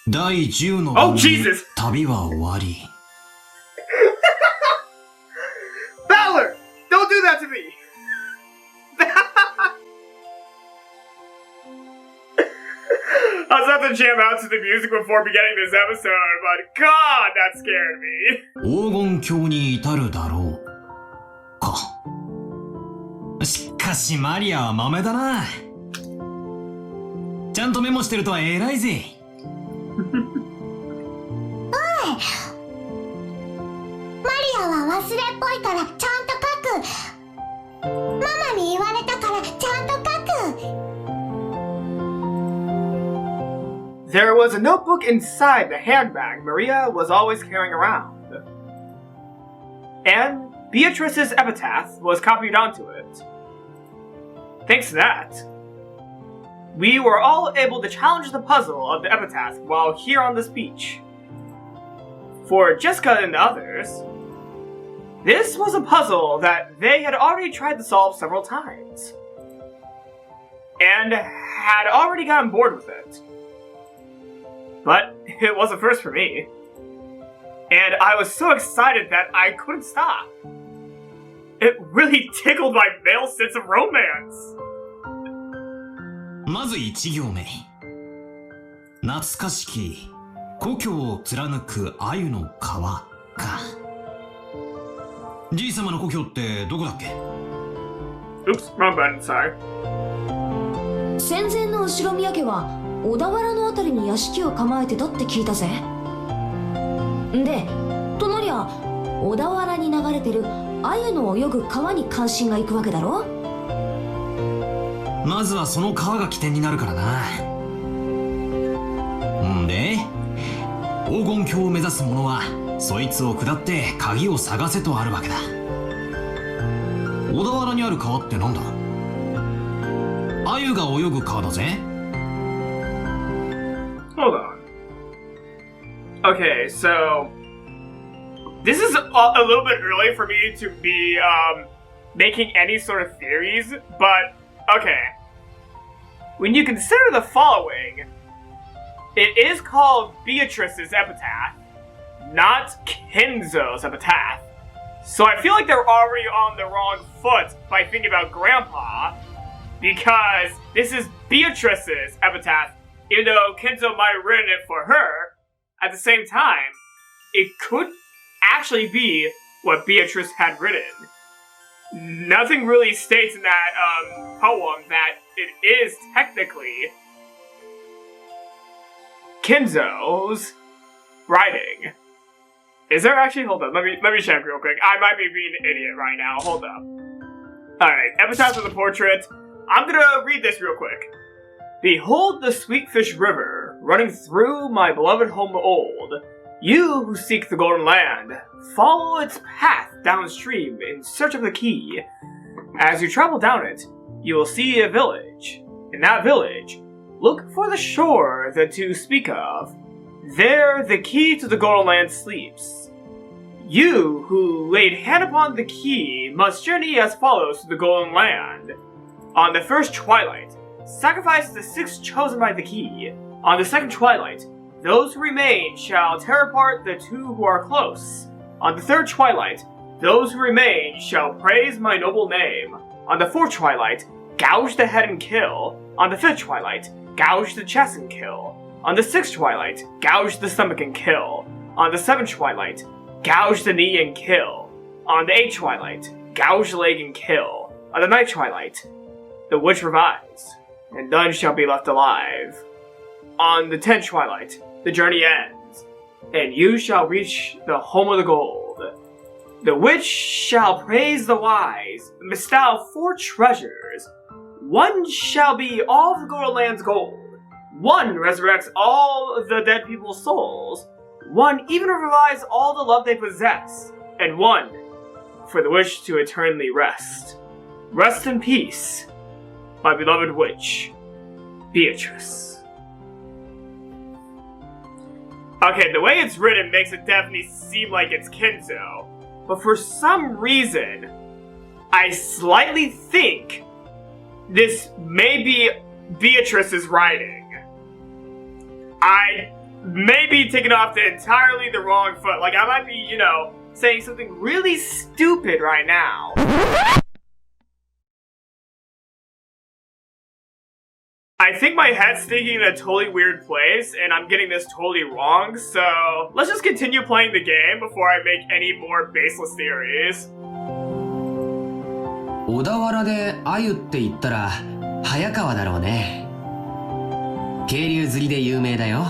第10の Oh, Jesus! 旅は終わり。Valor! Don't do that to me! I was about to jam out to the music before beginning this episode, but God, that scared me. 黄金鏡に至るだろう。か。しかしマリアは豆だな。ちゃんとメモしてるとは偉いぜ。マリアは忘れっぽいからちゃんと書く。ママに言われたからちゃんと書く。There was a notebook inside the handbag Maria was always carrying around. And Beatrice's epitaph was copied onto it. Thanks to that, we were all able to challenge the puzzle of the epitaph while here on this beach. For Jessica and the others, this was a puzzle that they had already tried to solve several times, and had already gotten bored with it. But it was a first for me, and I was so excited that I couldn't stop. It really tickled my male sense of romance. まず1行目。懐かしき故郷を貫く鮎の川か。じいさまの故郷ってどこだっけ？ Oops, wrong button, sorry. 戦前の後宮家は小田原のあたりに屋敷を構えてたって聞いたぜ。で、となりゃ小田原に流れてる鮎の泳ぐ川に関心がいくわけだろ。まずはその川が起点になるからな。んで、黄金鏡を目指す者はそいつを下って鍵を探せとあるわけだ。小田原にある川ってなんだ？鮎が泳ぐ川だぜ。Hold on. Okay, so this is a little bit early for me to be making any sort of theories, but okay. When you consider the following, it is called Beatrice's epitaph, not Kenzo's epitaph. So I feel like they're already on the wrong foot by thinking about Grandpa, because this is Beatrice's epitaph, even though Kenzo might have written it for her. At the same time, it could actually be what Beatrice had written. Nothing really states in that poem that it is technically Kenzo's writing. Is there actually? Hold up, let me check real quick. I might be being an idiot right now. Hold up. Alright, epitaph of the portrait. I'm gonna read this real quick. Behold the Sweetfish River, running through my beloved home old. You who seek the Golden Land, follow its path downstream in search of the key. As you travel down it, you will see a village. In that village, look for the shore that to speak of. There the key to the Golden Land sleeps. You who laid hand upon the key must journey as follows to the Golden Land. On the first twilight, sacrifice the 6 chosen by the key. On the second twilight, those who remain shall tear apart the 2 who are close. On the third twilight, those who remain shall praise my noble name. On the fourth twilight, gouge the head and kill. On the fifth twilight, gouge the chest and kill. On the sixth twilight, gouge the stomach and kill. On the seventh twilight, gouge the knee and kill. On the eighth twilight, gouge the leg and kill. On the ninth twilight, the witch revives, and none shall be left alive. On the 10th twilight, the journey ends, and you shall reach the home of the gold. The witch shall praise the wise, and bestow 4 treasures. 1 shall be all the Golden Land's gold. 1 resurrects all the dead people's souls. 1 even revives all the love they possess. And 1 for the wish to eternally rest. Rest in peace, my beloved witch, Beatrice. Okay, the way it's written makes it definitely seem like it's Kenzo, but for some reason, I slightly think this may be Beatrice's writing. may be taken off to entirely the wrong foot. Like, I might be, you know, saying something really stupid right now. I think my head's thinking in a totally weird place, and I'm getting this totally wrong, so let's just continue playing the game before I make any more baseless theories. 小田原で鮎って言ったら早川だろうね。渓流釣りで有名だよ。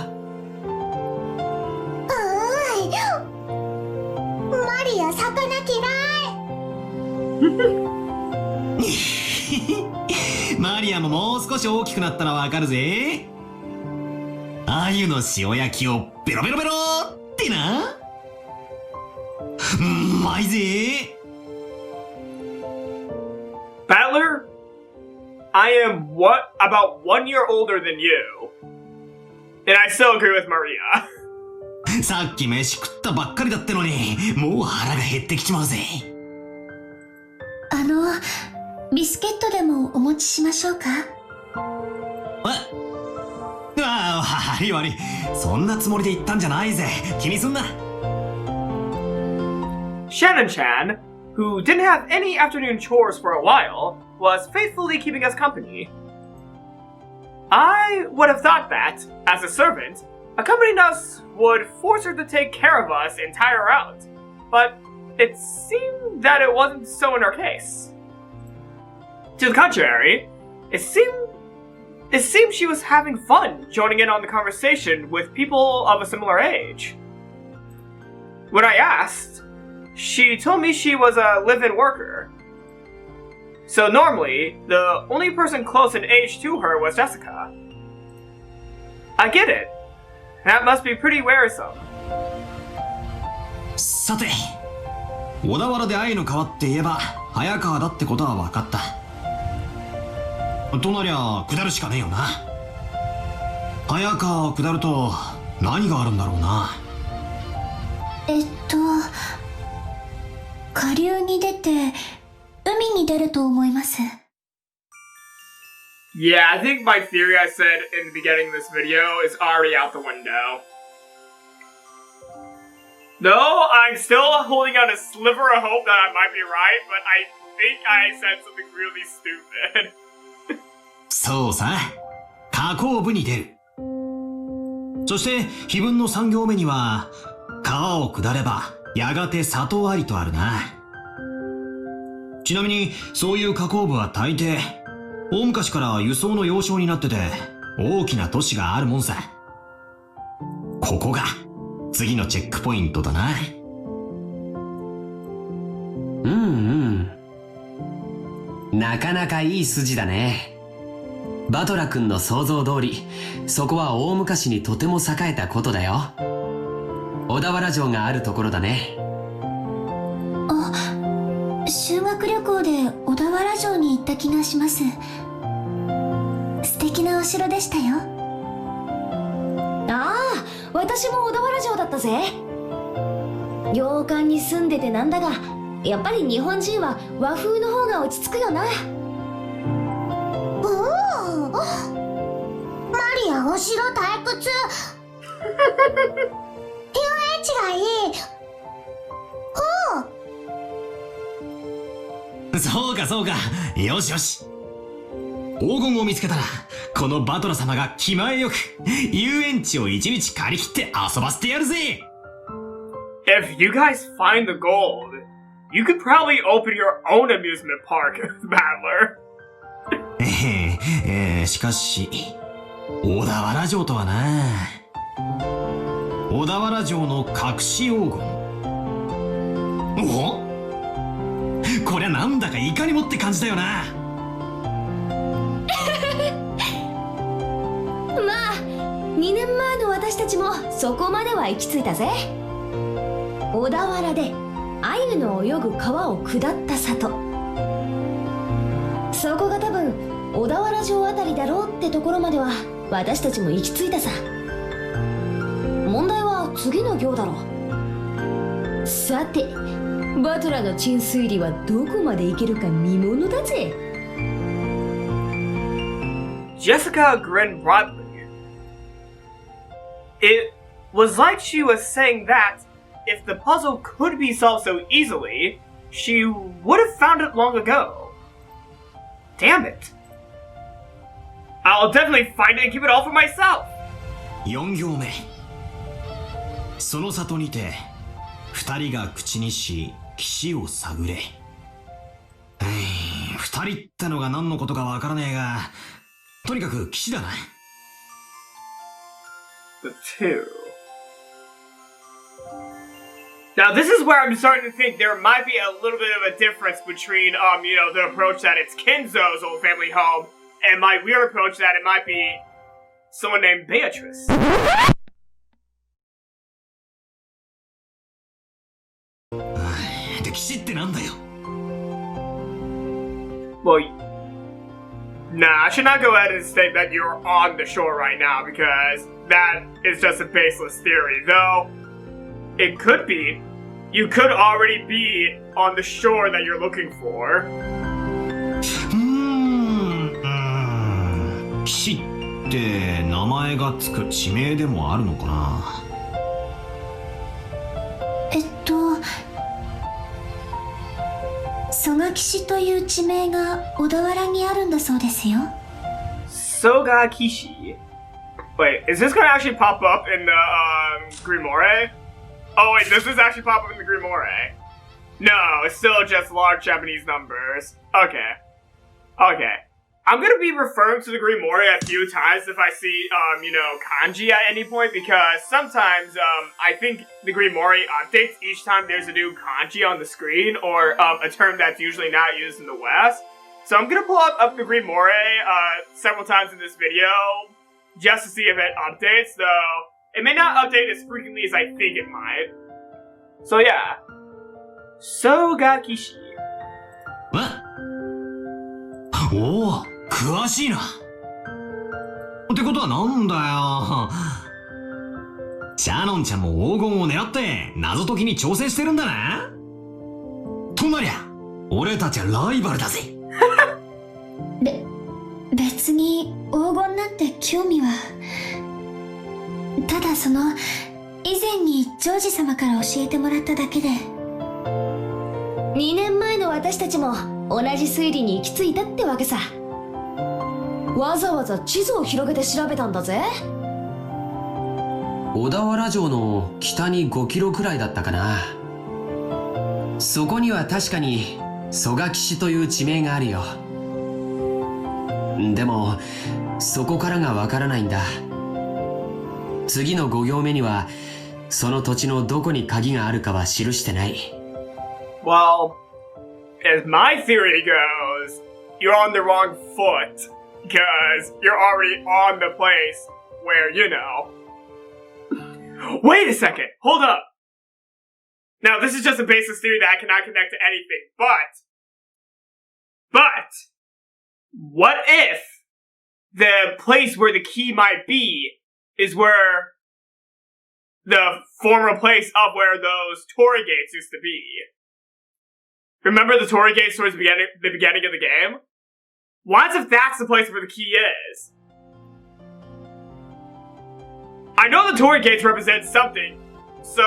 マリア魚嫌い。マリアももう少し大きくなったらわかるぜ。鮎の塩焼きをベロベロベロってな。うまいぜ。Battler, I am about 1 year older than you. And I still agree with Maria. さっき飯食ったばっかりだってのに、もう腹が減ってきちまうぜ。ビスケットでもお持ちしましょうか？え？ああ、悪い悪い。そんなつもりで言ったんじゃないぜ。気にすんな。Shannon-chan, who didn't have any afternoon chores for a while, was faithfully keeping us company. I would have thought that, as a servant, accompanying us would force her to take care of us and tire her out, but it seemed that it wasn't so in her case. To the contrary, it seemed she was having fun joining in on the conversation with people of a similar age. When I asked, she told me she was a live-in worker. So normally, the only person close in age to her was Jessica. I get it. That must be pretty wearisome. さて、小田原で鮎の川って言えば早川だってことは分かった。となりゃ下るしかねえよな。早川を下ると何があるんだろうな。下流に出て海に出ると思います。Yeah, I think my theory I said in the beginning of this video is already out the window. No, I'm still holding out a sliver of hope that I might be right, but I think I said something really stupid. そうさ、河口部に出る。そして碑文の3行目には川を下ればやがて里ありとあるな。ちなみにそういう河口部は大抵大昔から輸送の要衝になってて大きな都市があるもんさ。ここが次のチェックポイントだな。なかなかいい筋だね。バトラ君の想像通り、そこは大昔にとても栄えたことだよ。小田原城があるところだね。修学旅行で小田原城に行った気がします。素敵なお城でしたよ。ああ、私も小田原城だったぜ。洋館に住んでてなんだが、やっぱり日本人は和風の方が落ち着くよな。マリアお城退屈。遊園地がいい。そうかそうか。よしよし。黄金を見つけたらこのバトラ様が気前よく遊園地を一日借り切って遊ばせてやるぜ。 If you guys find the gold, you could probably open your own amusement park, Battler. しかし小田原城とはな。小田原城の隠し黄金。お？こりゃなんだかいかにもって感じだよな。まあ2年前の私たちもそこまでは行き着いたぜ。小田原で鮎の泳ぐ川を下った里、そこが多分小田原城あたりだろうってところまでは私たちも行き着いたさ。問題は次の行だろう。さてバトラの鎮水理はどこまでいけるか見ものだぜ。 Jessica grinned broadly. was like she was saying that if the puzzle could be solved so easily, she would have found it long ago. Damn it. I'll definitely find it and keep it all for myself. 4行目。その里にて二人が口にし岸を探れ。二人ってのが何のことかわからねえが、とにかく岸だな。The two. Now this is where I'm starting to think there might be a little bit of a difference between, the approach that it's Kenzo's old family home, and my weird approach that it might be someone named Beatrice. Well, nah, I should not go ahead and state that you're on the shore right now, because that is just a baseless theory, though it could be. You could already be on the shore that you're looking for. 岸って名前がつく地名でもあるのかな。蘇我岸という地名が小田原にあるんだそうですよ。Sogakishi. Wait, is this gonna actually pop up in the Grimoire? Oh wait, this is actually pop up in the Grimoire. No, it's still just large Japanese numbers. Okay. Okay. I'm gonna be referring to the Grimoire a few times if I see, kanji at any point, because sometimes, I think the Grimoire updates each time there's a new kanji on the screen, or, a term that's usually not used in the West. So I'm gonna pull up the Grimoire, several times in this video, just to see if it updates, though it may not update as frequently as I think it might. So yeah. Sogakishi. おお、詳しいな。ってことはなんだよ。シャノンちゃんも黄金を狙って謎解きに挑戦してるんだな。となりゃ、俺たちはライバルだぜ。別に黄金なんて興味は。ただ以前にジョージ様から教えてもらっただけで。2年前の私たちも同じ推理に行き着いたってわけさ。わざわざ地図を広げて調べたんだぜ。小田原城の北に5キロくらいだったかな。そこには確かに蘇我岸という地名があるよ。でもそこからがわからないんだ。次の5行目にはその土地のどこに鍵があるかは記してない。Well, as my theory goes, you're on the wrong foot, because you're already on the place where, Wait a second, hold up! Now, this is just a baseless theory that I cannot connect to anything, but, what if the place where the key might be is where the former place of where those torii gates used to be? Remember the torii gates towards the beginning of the game? What if that's the place where the key is? I know the torii gates represent something, so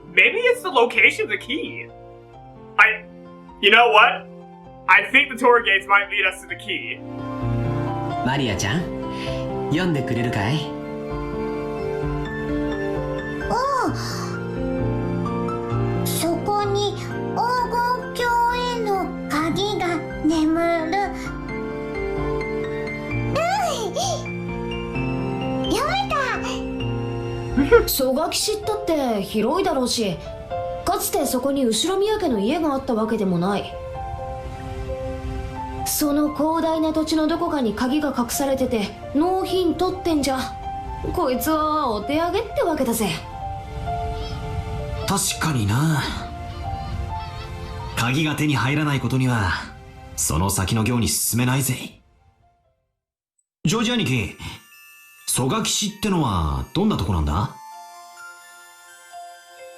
maybe it's the location of the key. You know what? I think the torii gates might lead us to the key. マリアちゃん、読んでくれるかい？そこに黄金鏡への鍵が眠る。読めた。蘇我岸ったって広いだろうし、かつてそこに後宮家の家があったわけでもない。その広大な土地のどこかに鍵が隠されてて納品取ってんじゃ、こいつはお手上げってわけだぜ。確かにな。鍵が手に入らないことにはその先の行に進めないぜ。ジョージ兄貴、蘇我岸ってのはどんなとこなんだ？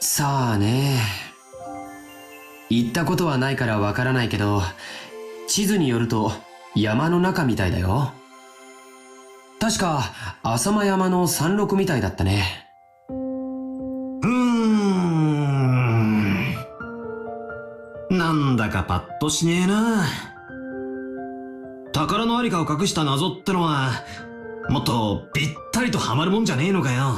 さあね、行ったことはないからわからないけど、地図によると山の中みたいだよ。確か浅間山の山麓みたいだったね。パッとしねえな。宝のありかを隠した謎ってのは、もっとぴったりとハマるもんじゃねえのかよ。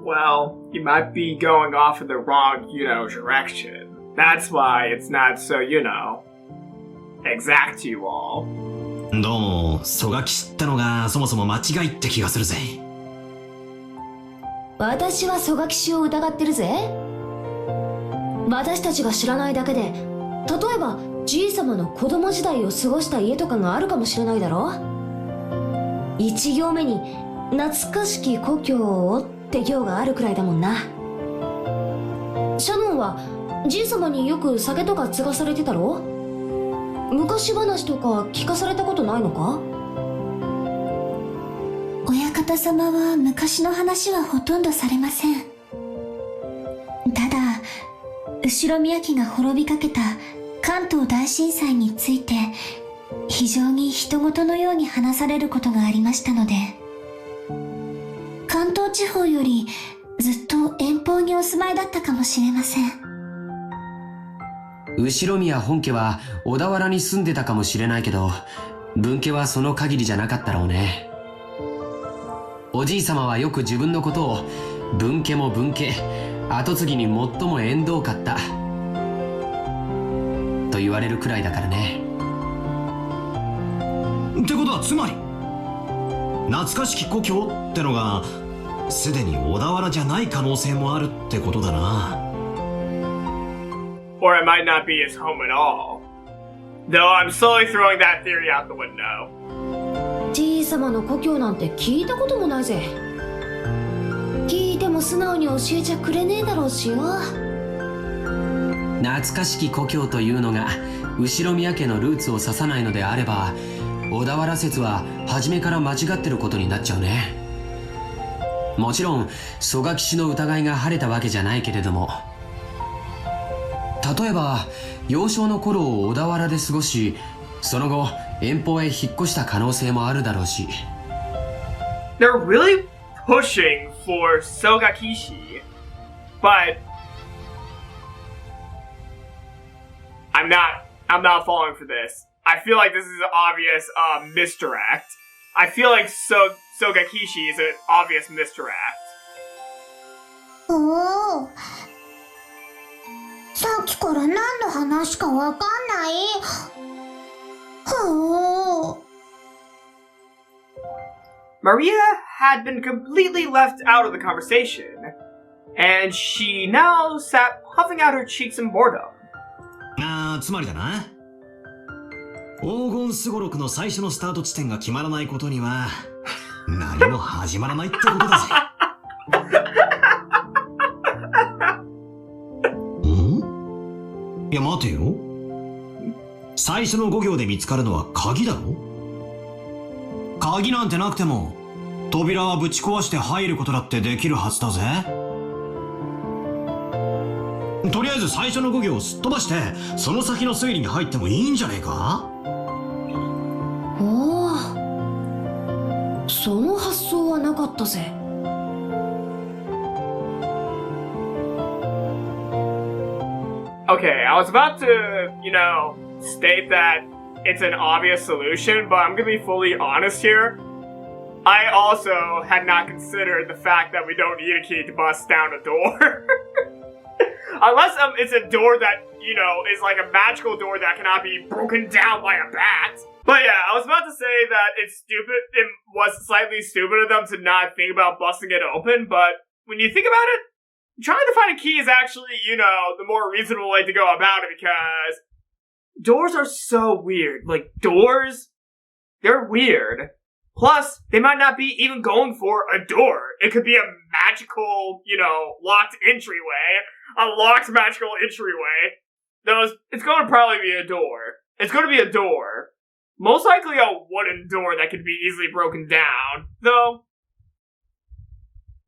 Well, you might be going off in the wrong, direction. That's why it's not so, exactual. どうも、蘇我騎士ってのがそもそも間違いって気がするぜ。私は蘇我騎士を疑ってるぜ。私たちが知らないだけで、例えばじいさまの子供時代を過ごした家とかがあるかもしれないだろ。一行目に懐かしき故郷をって行があるくらいだもんな。シャノンはじいさまによく酒とか継がされてたろ。昔話とか聞かされたことないのか。親方様は昔の話はほとんどされません。ただ、後宮家が滅びかけた関東大震災について非常に人事のように話されることがありましたので、関東地方よりずっと遠方にお住まいだったかもしれません。後宮本家は小田原に住んでたかもしれないけど、分家はその限りじゃなかったろうね。おじいさまはよく自分のことを分家も分家、跡継ぎに最も縁遠かったと言われるくらいだからね。ってことはつまり、懐かしき故郷ってのがすでに小田原じゃない可能性もあるってことだな。Or it might not be his home at all. Though I'm slowly throwing that theory out the window. じいさまの故郷なんて聞いたこともないぜ。聞いても素直に教えちゃくれねえだろうしよ。懐かしき故郷というのが後宮家のルーツを指さないのであれば、小田原説は初めから間違ってることになっちゃうね。もちろん蘇我騎士の疑いが晴れたわけじゃないけれども、例えば幼少の頃を小田原で過ごし、その後遠方へ引っ越した可能性もあるだろうし。 They're really pushing for Sogakishi, but I'm not falling for this. I feel like this is an obvious misdirect. I feel like Sogakishi is an obvious misdirect. おお、さっきから何の話かわかんない。ほう。Maria had been completely left out of the conversation, and she now sat puffing out her cheeks in boredom. つまりだな、黄金すごろくの最初のスタート地点が決まらないことには何も始まらないってことだぜ。いや待てよ、最初の5行で見つかるのは鍵だろ。鍵なんてなくても扉はぶち壊して入ることだってできるはずだぜ。とりあえず最初の5行をすっ飛ばしてその先の推理に入ってもいいんじゃねえか。おお、その発想はなかったぜ。Okay, I was about to, state that it's an obvious solution, but I'm gonna be fully honest here. I also had not considered the fact that we don't need a key to bust down a door. Unless it's a door that, is like a magical door that cannot be broken down by a bat. But yeah, I was about to say that it's stupid. It was slightly stupid of them to not think about busting it open, but when you think about it, trying to find a key is actually, the more reasonable way to go about it, because doors are so weird. Like, doors, they're weird. Plus, they might not be even going for a door. It could be a magical, locked entryway. A locked magical entryway. It's going to probably be a door. It's going to be a door. Most likely a wooden door that could be easily broken down. Though,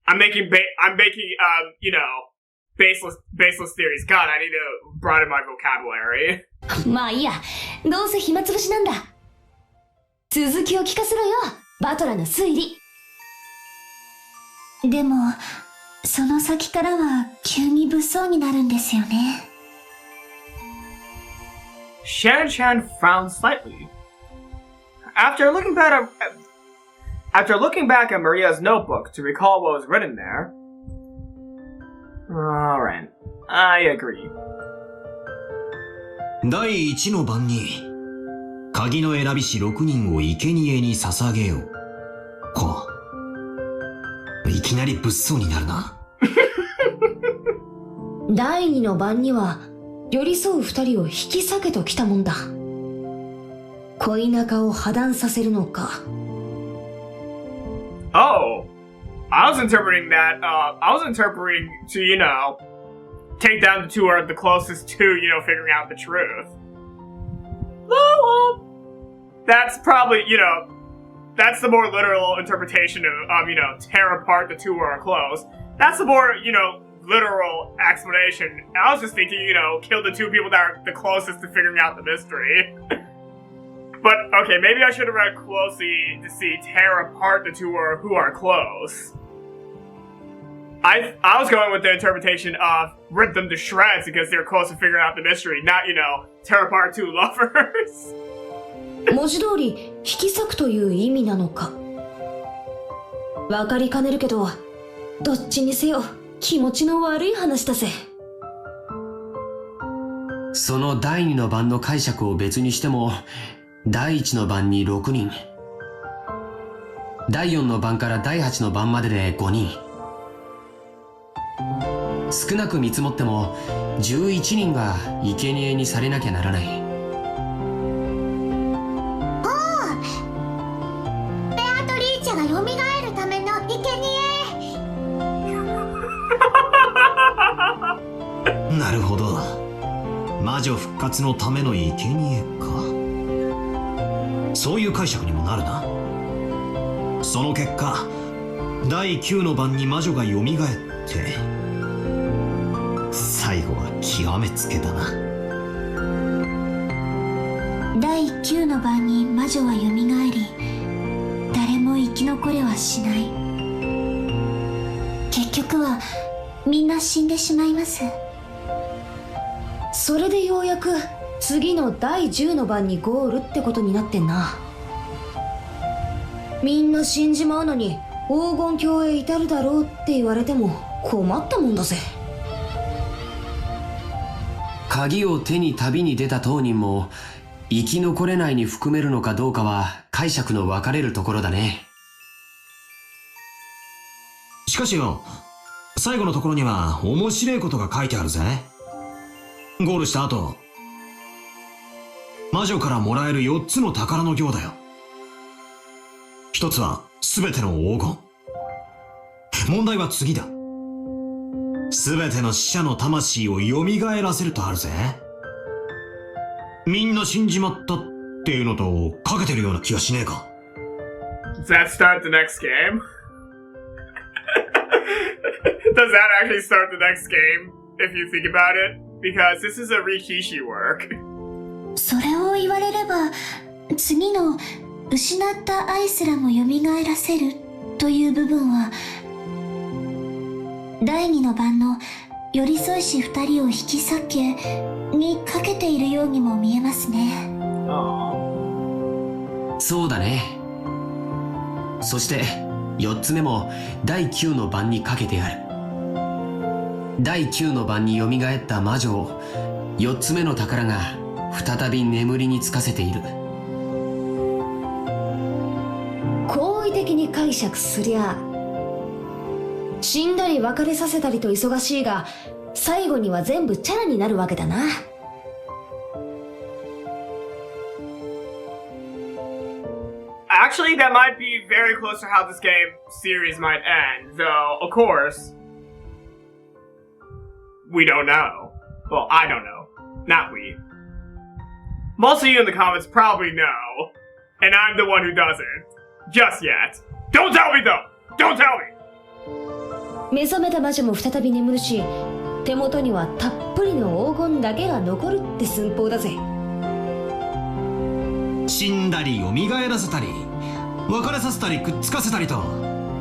I'm making baseless theories. God, I need to broaden my vocabulary. まあいいや、どうせ暇つぶしなんだ。続きを聞かせろよ、バトラの推理。でも、その先からは急に物騒になるんですよね。Shan-chan frowned slightly. After looking back at Maria's notebook to recall what was written there. Alright, I agree. 第一の晩に鍵の選びし6人を生贄に捧げようか。いきなり物騒になるな。第二の晩には寄り添う二人を引き裂けときたもんだ。恋仲を破談させるのか。Oh, I was interpreting to, take down the two who are the closest to, figuring out the truth. Well, that's probably, that's the more literal interpretation of, tear apart the two who are close. That's the more, literal explanation. I was just thinking, kill the two people that are the closest to figuring out the mystery. But, okay, maybe I should have read closely to see tear apart the two who are close. I was going with the interpretation of rip them to shreds because they're close to figuring out the mystery, not, tear apart two lovers. 文字通り引き裂くという意味なのか。わかりかねるけど、どっちにせよ気持ちの悪い話だぜ。その第二の晩の解釈を別にしても、第一の晩に6人、第4の晩から第8の晩までで5人、少なく見積もっても11人が生贄にされなきゃならない。おお、ベアトリーチェが蘇るための生贄。なるほど。魔女復活のための生贄か。そういう解釈にもなるな。その結果、第9の晩に魔女が蘇って最後は極めつけだな。第9の晩に魔女は蘇り、誰も生き残れはしない。結局はみんな死んでしまいます。それでようやく次の第10の晩にゴールってことになってんな。みんな死んじまうのに黄金鏡へ至るだろうって言われても困ったもんだぜ。鍵を手に旅に出た当人も生き残れないに含めるのかどうかは解釈の分かれるところだね。しかしよ、最後のところには面白いことが書いてあるぜ。ゴールした後、魔女からもらえる4つの宝の行だよ。一つは全ての黄金。問題は次だ。全ての死者の魂を蘇らせるとあるぜ。みんな死んじまったっていうのとかけてるような気がしねえか。 Does that start the next game? Does that actually start the next game, if you think about it? Because this is a Rikishi work. それを言われれば、次の失った愛すらも蘇らせるという部分は、第2の晩の寄り添いし2人を引き裂けにかけているようにも見えますね。そうだね。そして4つ目も第9の晩にかけてある。第9の晩に蘇った魔女を4つ目の宝が再び眠りにつかせている。好意的に解釈すりゃ、死んだり別れさせたりと忙しいが、最後には全部チャラになるわけだな。Actually, that might be very close to how this game series might end, though, of course, we don't know. Well, I don't know. Not we. Most of you in the comments probably know, and I'm the one who doesn't. Just yet. Don't tell me though! Don't tell me! 目覚めた魔女も再び眠るし、手元にはたっぷりの黄金だけが残るって寸法だぜ。死んだり蘇らせたり別れさせたりくっつかせたりと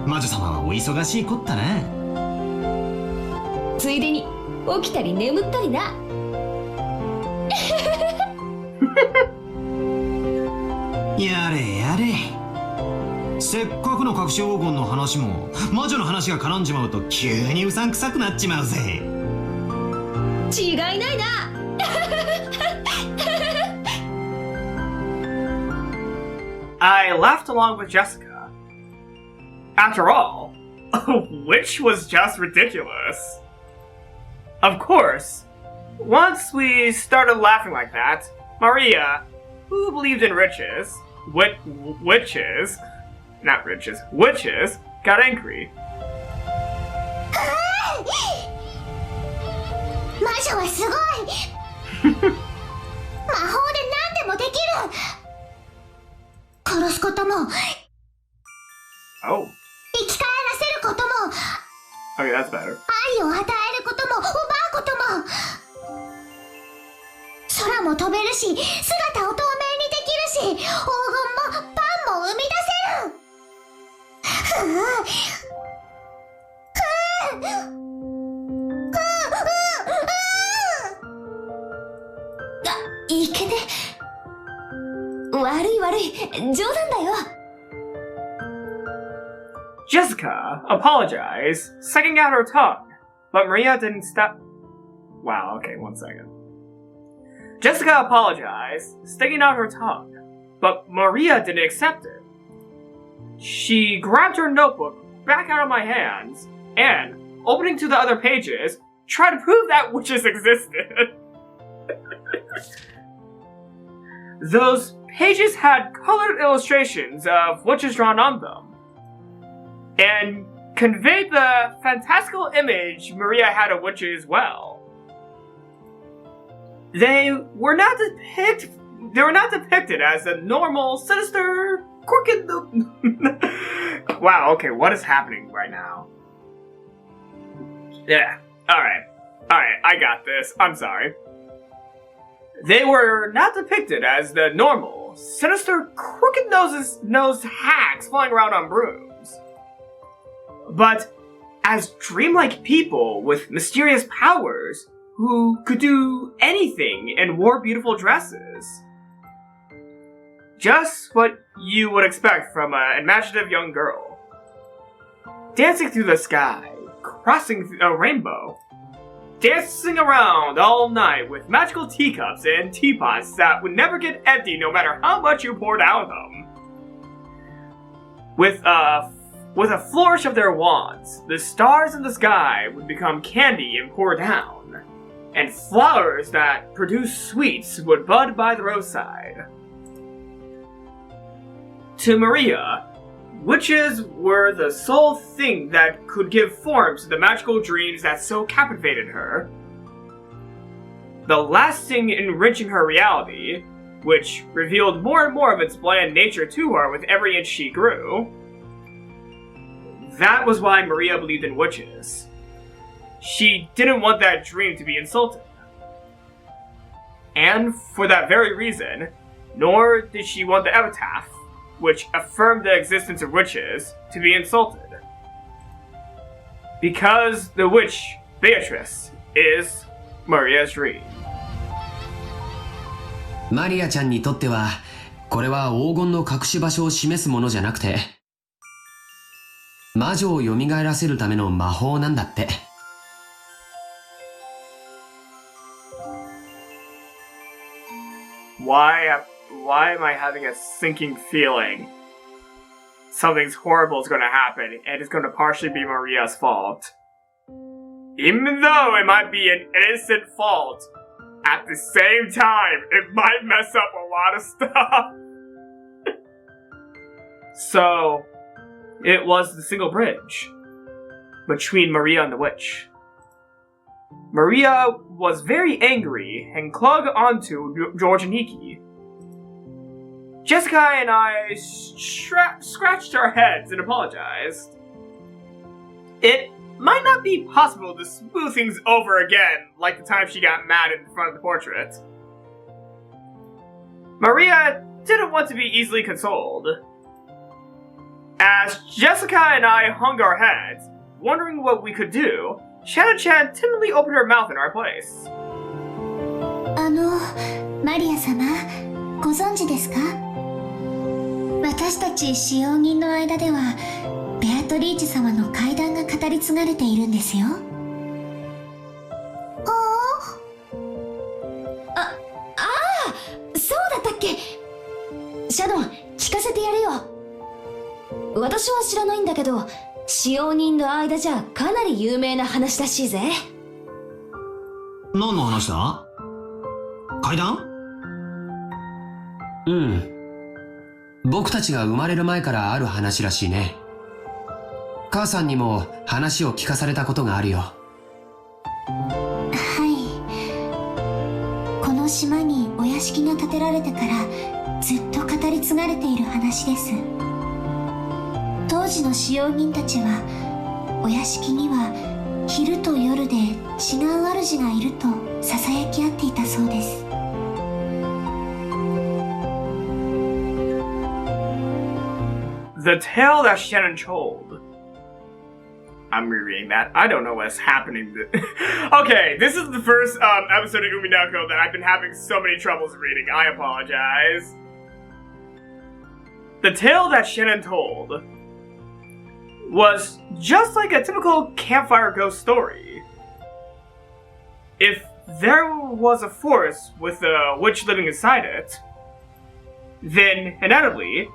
魔女様はお忙しいこったね。ついでに起きたり眠ったりな。やれやれ。せっかくの隠し黄金の話も魔女の話が絡んじまうと急にうさんくさくなっちまうぜ。違いないな。I laughed along with Jessica. After all, a witch was just ridiculous. Of course, once we started laughing like that, Maria, who believed in witches, got angry. 魔女はすごい。魔法で何でもできる。殺すことも Oh. 生き返らせることも Okay, that's better. 愛を与えることも奪うことも空も飛べるし姿を透明にできるし黄金もパンも生み出せる。いけね。悪い悪い、冗談だよ。Jessica apologized, sticking out her tongue, but Maria didn't stop. Wow, okay, 1 second. Jessica apologized, sticking out her tongue, but Maria didn't accept it. She grabbed her notebook back out of my hands and, opening to the other pages, tried to prove that witches existed. Those pages had colored illustrations of witches drawn on them, and conveyed the fantastical image Maria had of witches well. They were not depicted as a normal, sinister, crooked... Wow, okay, what is happening right now? Yeah, alright, I got this, I'm sorry. They were not depicted as the normal, sinister, crooked-nosed hags flying around on brooms, but as dreamlike people with mysterious powers who could do anything and wore beautiful dresses. Just what you would expect from an imaginative young girl. Dancing through the sky, crossing a rainbow, dancing around all night with magical teacups and teapots that would never get empty no matter how much you poured out of them. With a flourish of their wands, the stars in the sky would become candy and pour down, and flowers that produce sweets would bud by the roadside. To Maria, witches were the sole thing that could give form to the magical dreams that so captivated her. The lasting enriching her reality, which revealed more and more of its bland nature to her with every inch she grew. That was why Maria believed in witches. She didn't want that dream to be insulted. And for that very reason, nor did she want the Epitaph, which affirmed the existence of witches, to be insulted. Because the witch, Beatrice, is Maria's dream. マリアちゃんにとっては、これは黄金の隠し場所を示すものじゃなくて、魔女を蘇らせるための魔法なんだって。Why am I having a sinking feeling? Something's horrible is going to happen, and it's going to partially be Maria's fault. Even though it might be an innocent fault, at the same time, it might mess up a lot of stuff. So, it was the single bridge between Maria and the witch. Maria was very angry and clung onto George and Nikki. Jessica and I scratched our heads and apologized. It might not be possible to smooth things over again like the time she got mad in front of the portrait. Maria didn't want to be easily consoled. As Jessica and I hung our heads, wondering what we could do, Shannon-chan timidly opened her mouth in our place. マリア様、ご存知ですか？私たち使用人の間では、ベアトリーチェ様の怪談が語り継がれているんですよ。そうだったっけ？シャドン、聞かせてやるよ。私は知らないんだけど、使用人の間じゃかなり有名な話らしいぜ。何の話だ？階段？うん。僕たちが生まれる前からある話らしいね。母さんにも話を聞かされたことがあるよ。はい。この島にお屋敷が建てられてからずっと語り継がれている話です。当時の使用人たちは、お屋敷には昼と夜で違う主がいると囁き合っていたそうです。The tale that Shannon told. I'm rereading that. I don't know what's happening. Okay, this is the first episode of Umineko that I've been having so many troubles reading. I apologize. The tale that Shannon told was just like a typical campfire ghost story. If there was a forest with a witch living inside it, then inevitably,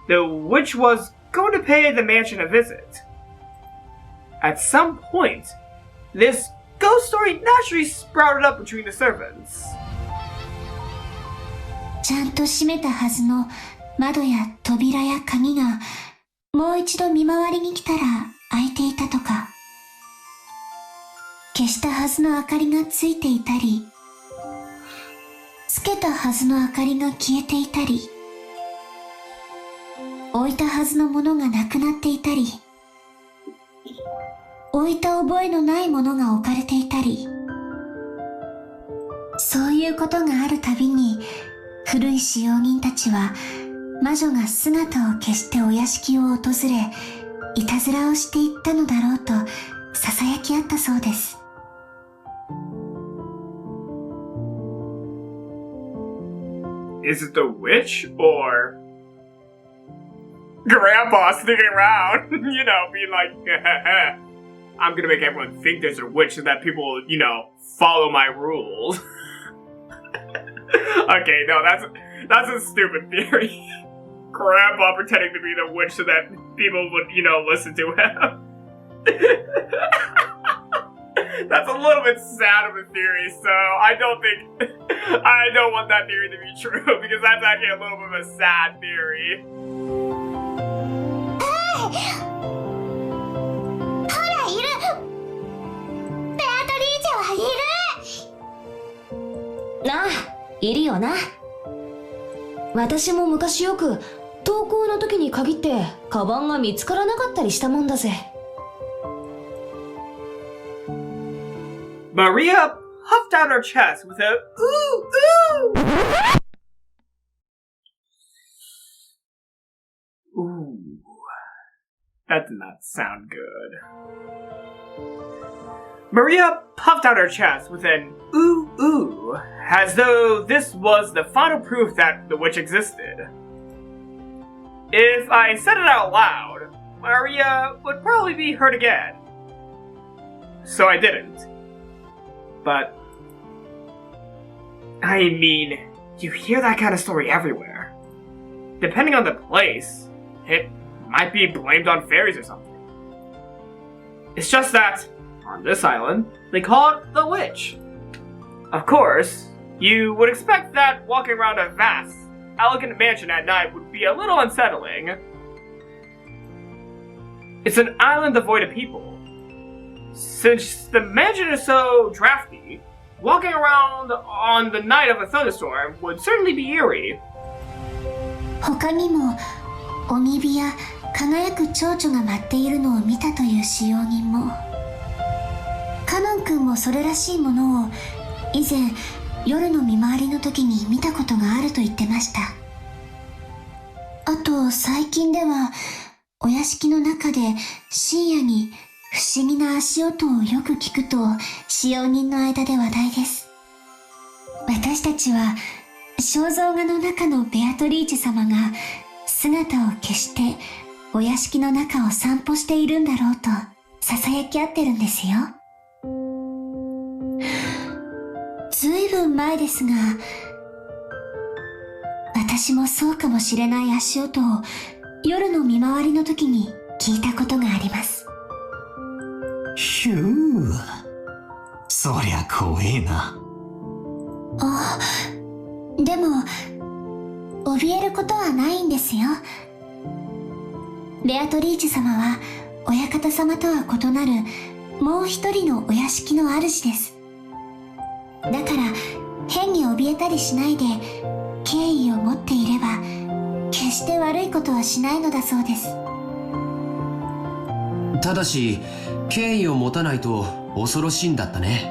the witch was going to pay the mansion a visit. At some point, this ghost story naturally sprouted up between the servants. ちゃんと閉めたはずの窓や扉や鍵がもう一度見回りに来たら開いていたとか、消したはずの明かりがついていたり、つけたはずの明かりが消えていたり、置いたはずのものがなくなっていたり、置いた覚えのないものが置かれていたり、そういうことがあるたびに、古い使用人たちは魔女が姿を消してお屋敷を訪れ、いたずらをしていったのだろうと囁き合ったそうです。Is it the witch or Grandpa sticking around? You know, being like, I'm gonna make everyone think there's a witch so that people, you know, follow my rules. Okay, no, that's a stupid theory. Grandpa pretending to be the witch so that people would, you know, listen to him. That's a little bit sad of a theory, so I don't want that theory to be true, because that's actually a little bit of a sad theory. ほら、いる！ベアトリーチェはいる！ああ、いるよな。私も昔よく登校の時に限ってカバンが見つからなかったりしたもんだぜ。Maria puffed out her chest with a ooh ooh. Ooh. That did not sound good. Maria puffed out her chest with an ooh ooh, as though this was the final proof that the witch existed. If I said it out loud, Maria would probably be hurt again. So I didn't. But, I mean, you hear that kind of story everywhere. Depending on the place, it might be blamed on fairies or something. It's just that, on this island, they call it the witch. Of course, you would expect that walking around a vast, elegant mansion at night would be a little unsettling. It's an island devoid of people. Since the mansion is so drafty, walking around on the night of a thunderstorm would certainly be eerie. 他にも鬼火や輝く蝶々が舞っているのを見たという使用人も、カノン君もそれらしいものを以前夜の見回りの時に見たことがあると言ってました。あと最近ではお屋敷の中で深夜に不思議な足音をよく聞くと使用人の間で話題です。私たちは肖像画の中のベアトリーチェ様が姿を消してお屋敷の中を散歩しているんだろうと囁き合ってるんですよ。ずいぶん前ですが、私もそうかもしれない足音を夜の見回りの時に聞いたことがあります。ひゅー。そりゃ怖えな。あ、でも、怯えることはないんですよ。ベアトリーチェ様は、親方様とは異なる、もう一人のお屋敷の主です。だから、変に怯えたりしないで、敬意を持っていれば、決して悪いことはしないのだそうです。ただし、敬意を持たないと恐ろしいんだったね。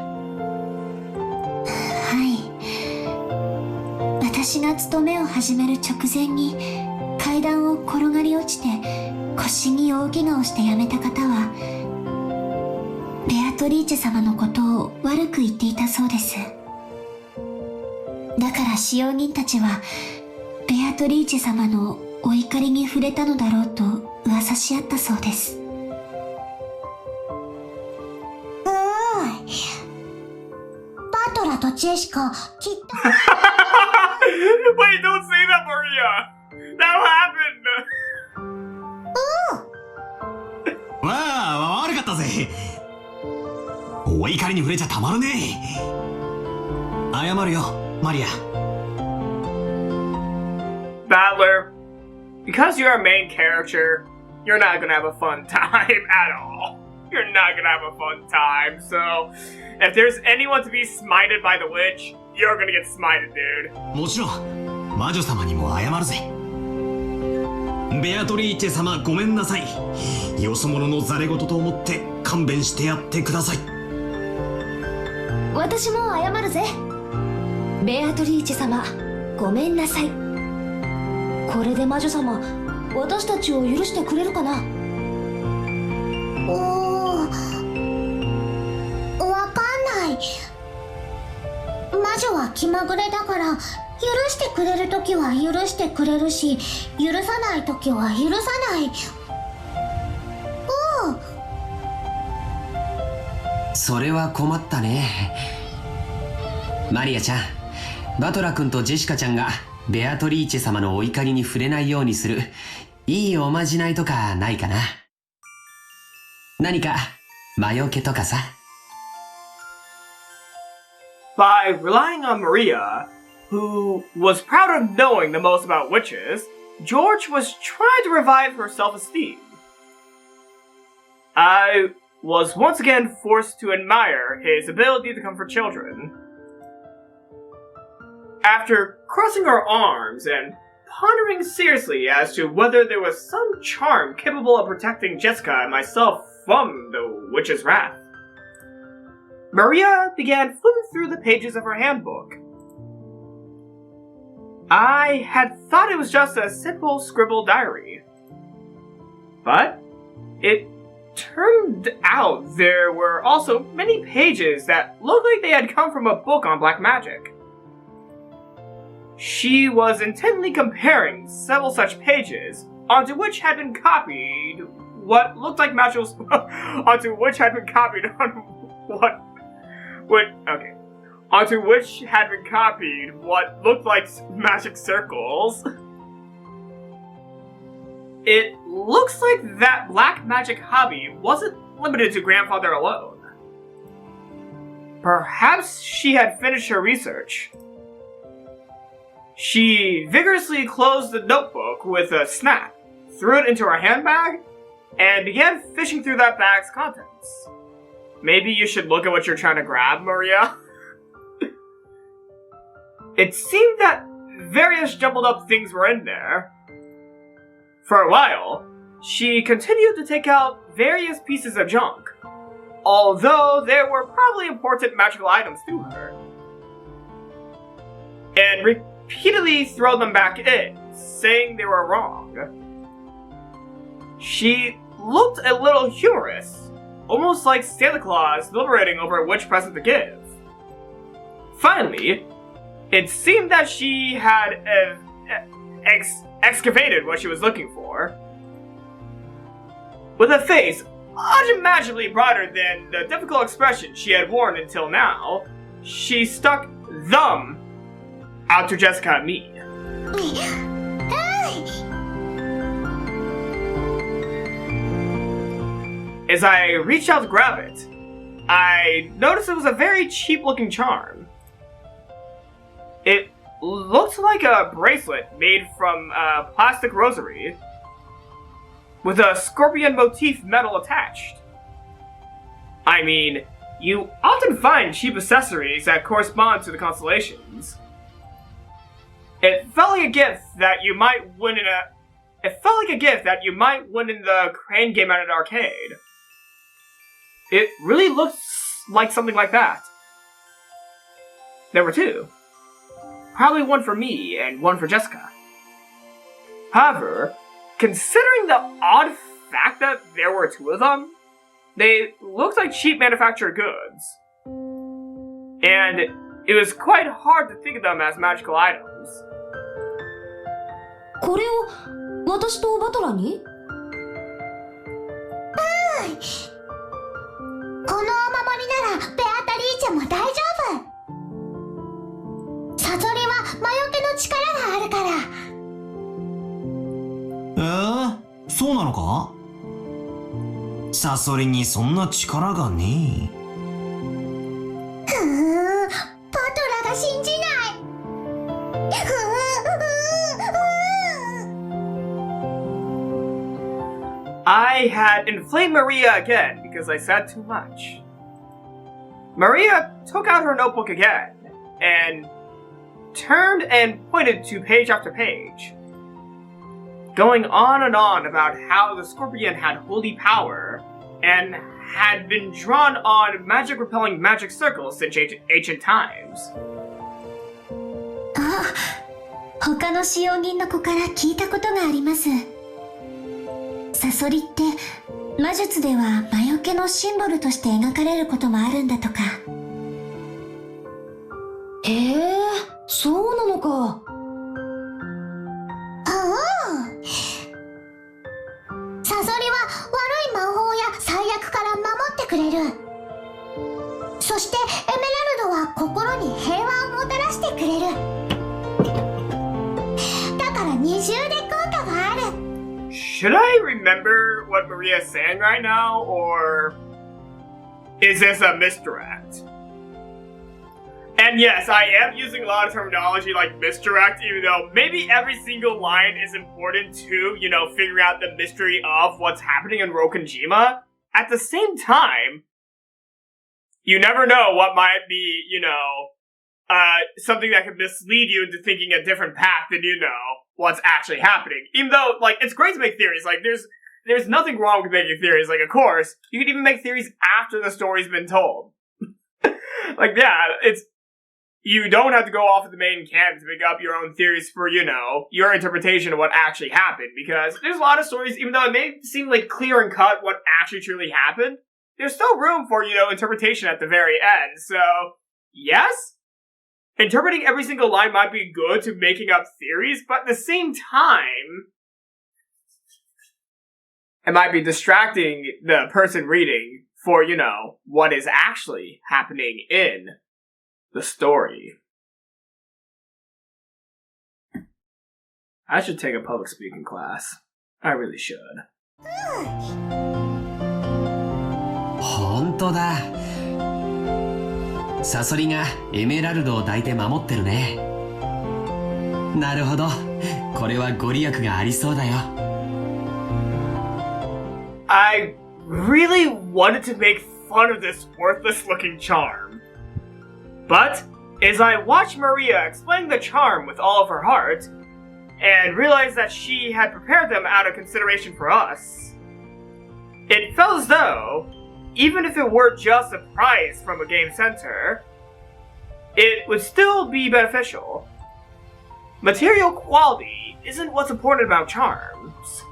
はい。私が勤めを始める直前に、階段を転がり落ちて、腰に大怪我をして辞めた方は、ベアトリーチェ様のことを悪く言っていたそうです。だから使用人たちは、ベアトリーチェ様のお怒りに触れたのだろうと噂し合ったそうです。バトラとジェシカ、きっと。Wait, don't say that, Maria! That happened! わあ、悪かったぜ。お怒りに触れちゃたまるねえ。謝るよ、マリア。Battler, because you're a main character, you're not gonna have a fun time at all. You're not gonna have a fun time, so if there's anyone to be smited by the witch, you're gonna get smited, dude. もちろん、魔女様にも謝るぜ。ベアトリーチェ様、ごめんなさい。よそ者のザレ言と思って勘弁してやってください。私も謝るぜ。ベアトリーチェ様、ごめんなさい。これで魔女様、私たちを許してくれるかな？わかんない。魔女は気まぐれだから、許してくれるときは許してくれるし、許さないときは許さない。それは困ったね。マリアちゃん、バトラ君とジェシカちゃんがベアトリーチェ様のお怒りに触れないようにするいいおまじないとかないかな？何か魔除けとかさ。By relying on Maria, who was proud of knowing the most about witches, George was trying to revive her self-esteem. I was once again forced to admire his ability to comfort children. After crossing our arms and pondering seriously as to whether there was some charm capable of protecting Jessica and myself from the witch's wrath, Maria began flipping through the pages of her handbook. I had thought it was just a simple scribbled diary, but it turned out there were also many pages that looked like they had come from a book on black magic. She was intently comparing several such pages, onto which had been copied what looked like magical onto which had been copied onto which had been copied what looked like magic circles. It looks like that black magic hobby wasn't limited to grandfather alone. Perhaps she had finished her research. She vigorously closed the notebook with a snap, threw it into her handbag, and began fishing through that bag's contents. Maybe you should look at what you're trying to grab, Maria. It seemed that various jumbled up things were in there. For a while, she continued to take out various pieces of junk, although there were probably important magical items to her, and repeatedly throw them back in, saying they were wrong. She looked a little humorous, almost like Santa Claus deliberating over which present to give. Finally, it seemed that she had excavated what she was looking for. With a face unimaginably brighter than the difficult expression she had worn until now, she stuck them out to Jessica and me. As I reached out to grab it, I noticed it was a very cheap-looking charm. It looked like a bracelet made from a plastic rosary, with a scorpion motif metal attached. I mean, you often find cheap accessories that correspond to the constellations. It felt like a gift that you might win in the crane game at an arcade. It really looks like something like that. There were two. Probably one for me and one for Jessica. However, considering the odd fact that there were two of them, they looked like cheap manufactured goods. And it was quite hard to think of them as magical items. これを私とバトラに？このお守りならベアタリーチェも大丈夫。サソリは魔除けの力があるから。そうなのか？サソリにそんな力がねえ。バトラが信じない。I had inflamed Maria again because I said too much. Maria took out her notebook again and turned and pointed to page after page, going on and on about how the scorpion had holy power and had been drawn on magic-repelling magic circles since ancient times. あ、他の使用人の子から聞いたことがあります。サソリって魔術では魔除けのシンボルとして描かれることもあるんだとか。そうなのか。サソリは悪い魔法や最悪から守ってくれる。そしてエメラルドは心に平和をもたらしてくれる。だから二重で効果がある。Should I remember what Maria is saying right now, or is this a misdirect? And yes, I am using a lot of terminology like misdirect, even though maybe every single line is important to, figuring out the mystery of what's happening in Rokonjima. At the same time, you never know what might be, something that could mislead you into thinking a different path than what's actually happening. Even though, it's great to make theories. There's nothing wrong with making theories. Of course, you can even make theories after the story's been told. You don't have to go off of the main canon to make up your own theories for, your interpretation of what actually happened. Because there's a lot of stories, even though it may seem clear and cut what actually truly happened, there's still room for, interpretation at the very end. So, yes, interpreting every single line might be good to making up theories, but at the same time, it might be distracting the person reading for, what is actually happening in the story. I should take a public speaking class. I really should. 本当だ。サソリがエメラルドを抱いて守ってるね。なるほど。これはご利益がありそうだよ。I really wanted to make fun of this worthless looking charm. But, as I watched Maria explain the charm with all of her heart, and realized that she had prepared them out of consideration for us, it felt as though, even if it were just a prize from a game center, it would still be beneficial. Material quality isn't what's important about charms.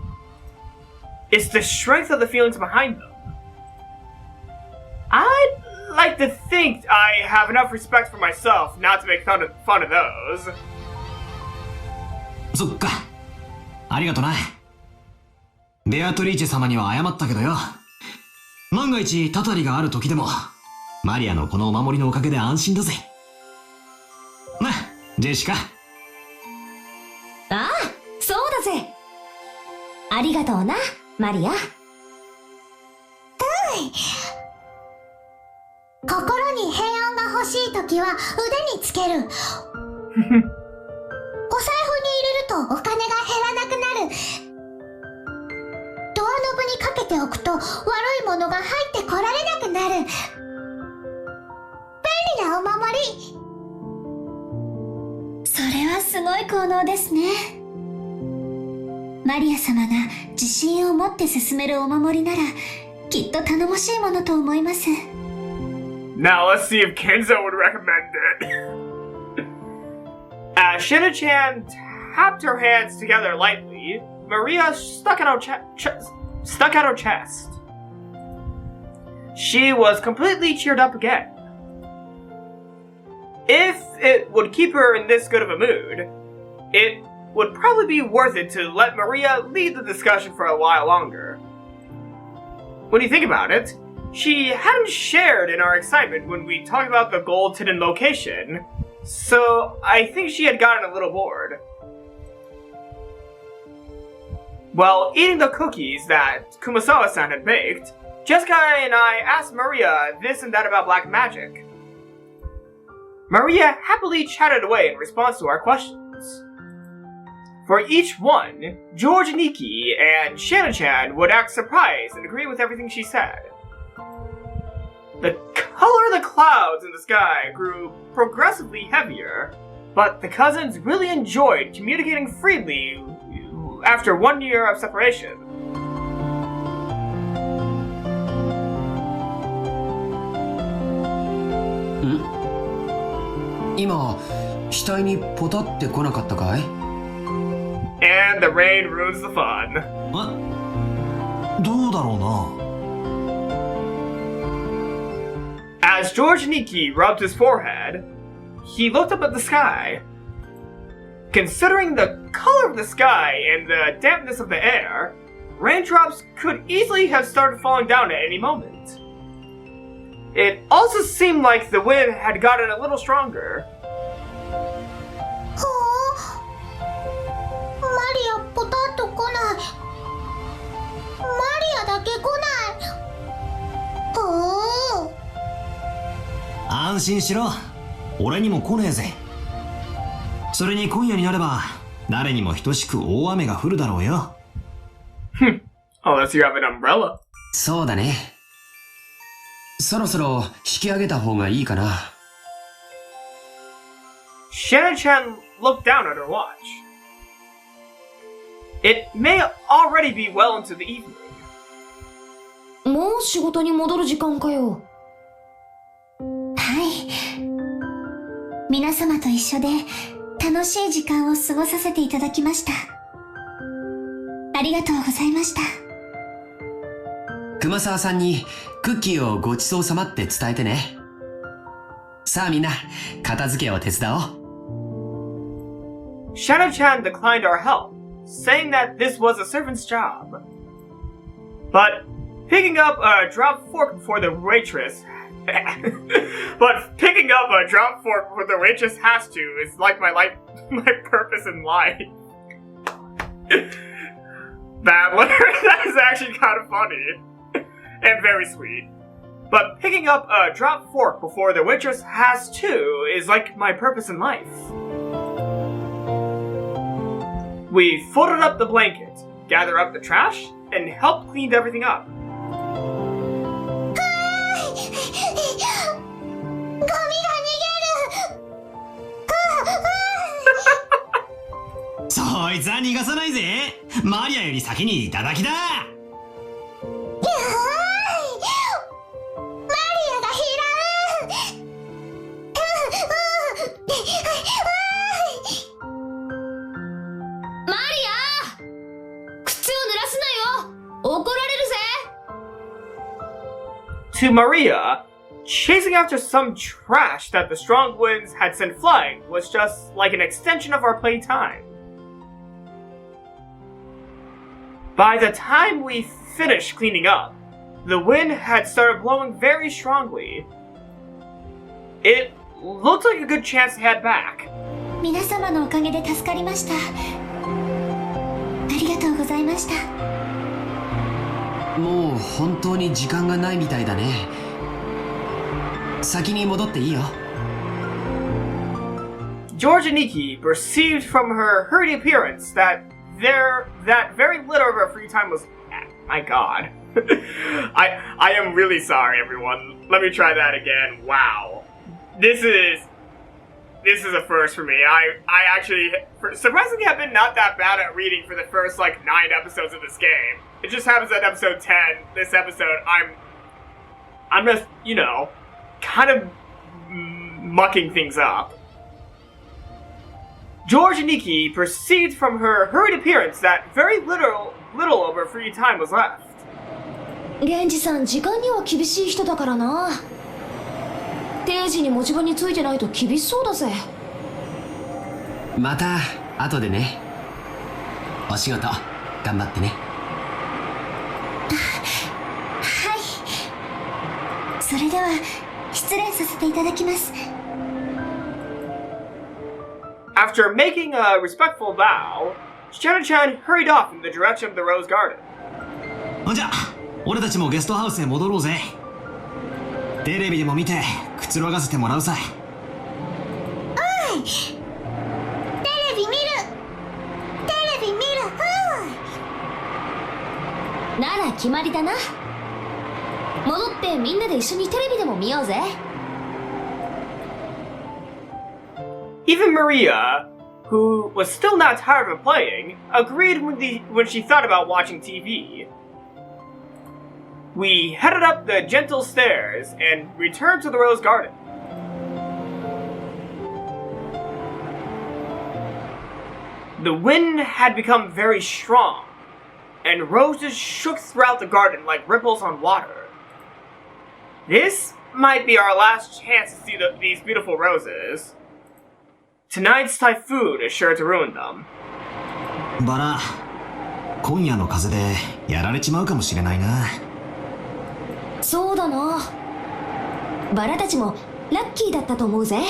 It's the strength of the feelings behind them. like to think I have enough respect for myself not to make fun of those. そっか。ありがとな。ベアトリーチェ様には謝ったけどよ。万が一たたりがある時でも、マリアのこのお守りのおかげで安心だぜ。な、ジェシカ。ああ、そうだぜ。ありがとうな、マリア。心に平安が欲しいときは腕につける。お財布に入れるとお金が減らなくなる。ドアノブにかけておくと悪いものが入ってこられなくなる。便利なお守り。それはすごい効能ですね。マリア様が自信を持って進めるお守りならきっと頼もしいものと思います。Now let's see if Kenzo would recommend it. As Shina-chan tapped her hands together lightly, Maria stuck out her chest. She was completely cheered up again. If it would keep her in this good of a mood, it would probably be worth it to let Maria lead the discussion for a while longer. When you think about it, she hadn't shared in our excitement when we talked about the gold hidden location, so I think she had gotten a little bored. While eating the cookies that Kumasawa-san had baked, Jessica and I asked Maria this and that about black magic. Maria happily chatted away in response to our questions. For each one, George Nikki and Shana-chan would act surprised and agree with everything she said. The color of the clouds in the sky grew progressively heavier, but the cousins really enjoyed communicating freely after 1 year of separation. And the rain ruins the fun. どうだろうな。As George Nikki rubbed his forehead, he looked up at the sky. Considering the color of the sky and the dampness of the air, raindrops could easily have started falling down at any moment. It also seemed like the wind had gotten a little stronger. マリアポタッと来ない。マリアだけ来ない。安心しろ。俺にも来ねえぜ。それに今夜になれば誰にも等しく大雨が降るだろうよ。Unless you have an umbrella. そうだね。そろそろ引き上げた方がいいかな。Shana-chan looked down at her watch. It may already be well into the evening. もう仕事に戻る時間かよ。はい。皆様と一緒で楽しい時間を過ごさせていただきました。ありがとうございました。熊沢さんにクッキーをごちそうさまって伝えてね。さあみんな、片付けを手伝おう。Shana-chan declined our help, saying that this was a servant's job. But picking up a drop fork before the waitress has to is like my purpose in life. Babbler, that is actually kind of funny. And very sweet. But picking up a drop fork before the waitress has to is like my purpose in life. We folded up the blanket, gathered up the trash, and helped clean everything up. ゴミが逃げる。そいつは逃がさないぜ。マリアより先にいただきだ。To Maria, chasing after some trash that the strong winds had sent flying was just like an extension of our playtime. By the time we finished cleaning up, the wind had started blowing very strongly. It looked like a good chance to head back. 皆様のおかげで助かりました。ありがとうございました。もう本当に時間がないみたいだね。先に戻っていいよ。George and Nikki perceived from her hurried appearance that very little of her free time was... My god. I am really sorry, everyone. Let me try that again. Wow. This is a first for me. I actually, surprisingly, have been not that bad at reading for the first, 9 episodes of this game. It just happens at episode 10, this episode, I'm just, kind of mucking things up. George and Nikki perceived from her hurried appearance that very little of her free time was left. 源氏さん、時間には厳しい人だからな。定時に持ち場についてないと厳しそうだぜ。また後でね。お仕事頑張ってね。はい。それでは失礼させていただきます。After making a respectful bow, Shannon-chan hurried off in the direction of the Rose Garden. ほんじゃ、俺たちもゲストハウスへ戻ろうぜ。テレビでも見てくつろがせてもらうさ。おい、テレビ見るなら決まりだな。戻ってみんなで一緒にテレビでも見ようぜ。Even Maria, who was still not tired of playing, agreed when she thought about watching TV. We headed up the gentle stairs and returned to the Rose Garden. The wind had become very strong, and roses shook throughout the garden like ripples on water. This might be our last chance to see these beautiful roses. Tonight's typhoon is sure to ruin them. バラ、今夜の風でやられちまうかもしれないな。そうだな。バラたちもラッキーだったと思うぜ。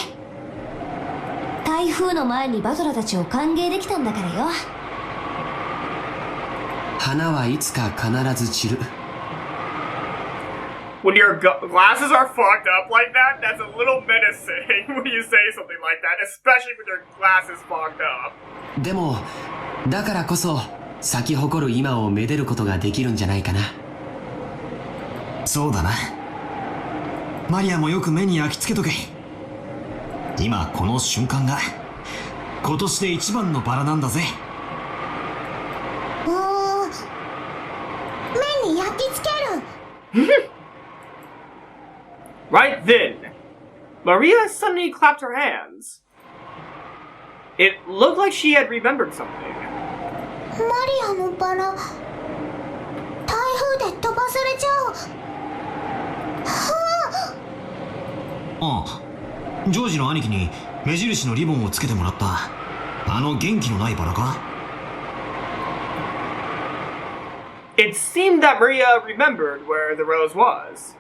台風の前にバトラたちを歓迎できたんだからよ。花はいつか必ず散る。When your glasses are fogged up like that, that's a little menacing when you say something like that, especially with your glasses fogged up. でもだからこそ咲き誇る今をめでることができるんじゃないかな。そうだな。マリアもよく目に焼き付けとけ。今この瞬間が今年で一番のバラなんだぜ。目に焼き付ける。Right then, Maria suddenly clapped her hands. It looked like she had remembered something. マリアのバラ、台風で飛ばされちゃう。ああ、ジョージの兄貴に目印のリボンをつけてもらったあの元気のないバラか。It seemed that Maria remembered where the rose was.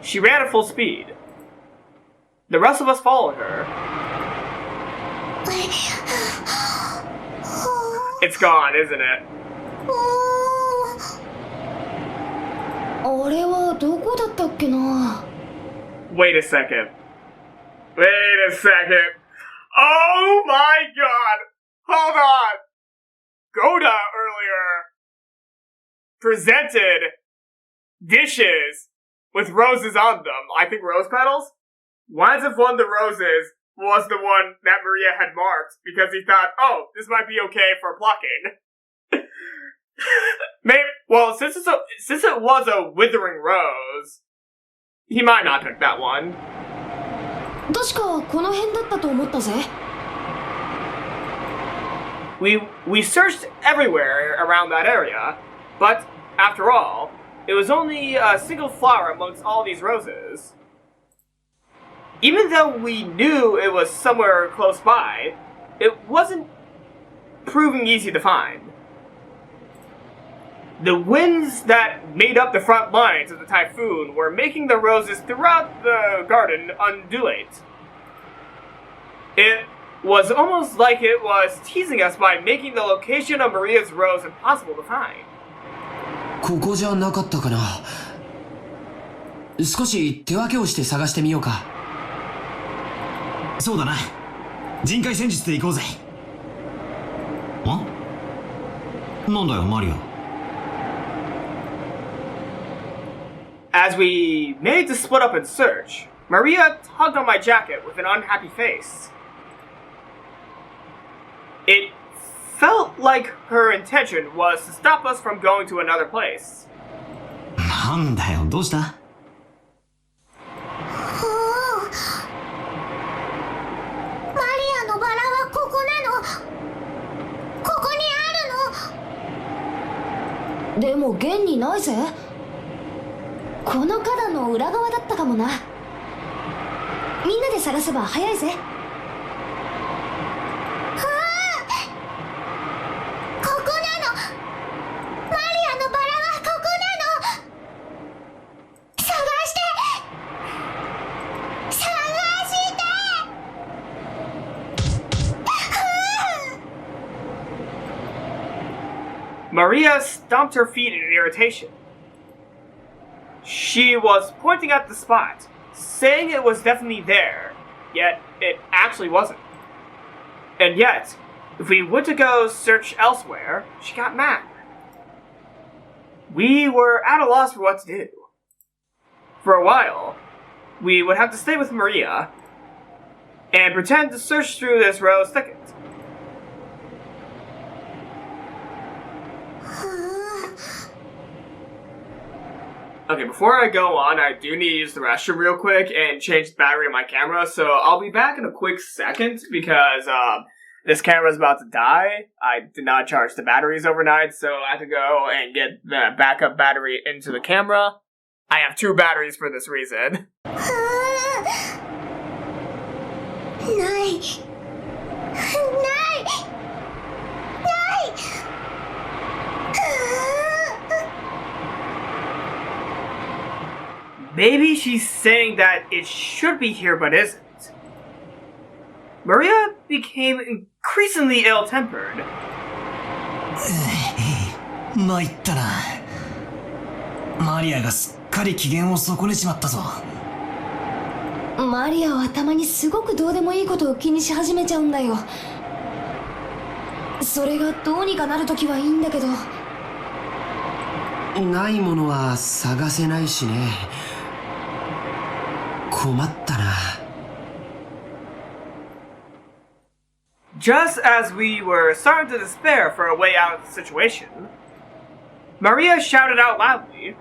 She ran at full speed. The rest of us followed her. It's gone, isn't it? あれはどこだったっけな。Wait a second. Wait a second. Oh my god! Hold on! Goda earlier presented dishes with roses on them. I think rose petals? Why as if one of the roses was the one that Maria had marked because he thought, oh, this might be okay for plucking. Maybe, well, since it was a withering rose, he might not pick that one. 確かこの辺だったと思ったぜ。We searched everywhere around that area, but after all, it was only a single flower amongst all these roses. Even though we knew it was somewhere close by, it wasn't proving easy to find. The winds that made up the front lines of the typhoon were making the roses throughout the garden undulate. It was almost like it was teasing us by making the location of Maria's rose impossible to find. ここじゃなかったかな。少し手分けをして探してみようか。そうだな。人海戦術で行こうぜ。なんだよ、マリア。As we made to split up and search, Maria tugged on my jacket with an unhappy face. It felt like her intention was to stop us from going to another place. なんだよ、どうした？マリアのバラはここなの。ここにあるの。でも現にないぜ。この花壇の裏側だったかもな。みんなで探せば早いぜ。Maria stomped her feet in irritation. She was pointing at the spot, saying it was definitely there, yet it actually wasn't. And yet, if we were to go search elsewhere, she got mad. We were at a loss for what to do. For a while, we would have to stay with Maria and pretend to search through this rose thicket. Okay, before I go on, I do need to use the restroom real quick and change the battery of my camera, so I'll be back in a quick second because this camera's about to die. I did not charge the batteries overnight, so I have to go and get the backup battery into the camera. I have 2 batteries for this reason. ない。 Maybe she's saying that it should be here but isn't. Maria became increasingly ill-tempered. 参ったな。マリアがすっかり機嫌を損ねちまったぞ。マリアはたまにすごくどうでもいいことを気にし始めちゃうんだよ。それがどうにかなるときはいいんだけど。ないものは探せないしね。困ったな。Just as we were starting to despair for a way out of the situation, Maria shouted out loudly,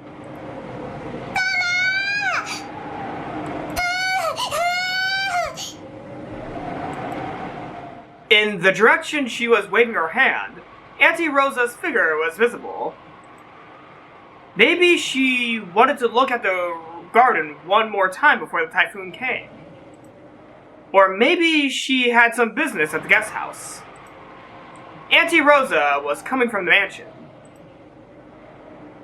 In the direction she was waving her hand, Auntie Rosa's figure was visible. Maybe she wanted to look at the garden one more time before the typhoon came. Or maybe she had some business at the guest house. Auntie Rosa was coming from the mansion.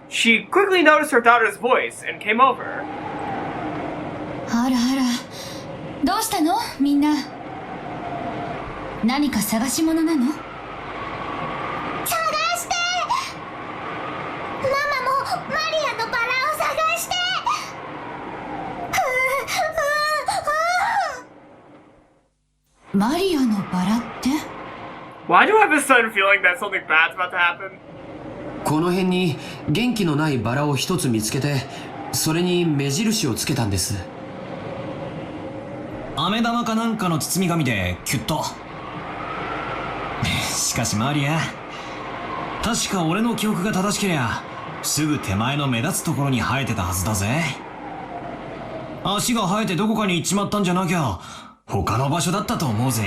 She quickly noticed her daughter's voice and came over. あらあら、どうしたのみんな。何か探し物なの？探して！ママもマリアのバラを探して！マリアのバラって？ Why do I have a sudden feeling that something bad's about to happen? この辺に元気のないバラを一つ見つけて、それに目印をつけたんです。飴玉かなんかの包み紙でキュッと。しかしマリア、確か俺の記憶が正しけりゃすぐ手前の目立つところに生えてたはずだぜ。足が生えてどこかに行っちまったんじゃなきゃ他の場所だったと思うぜ。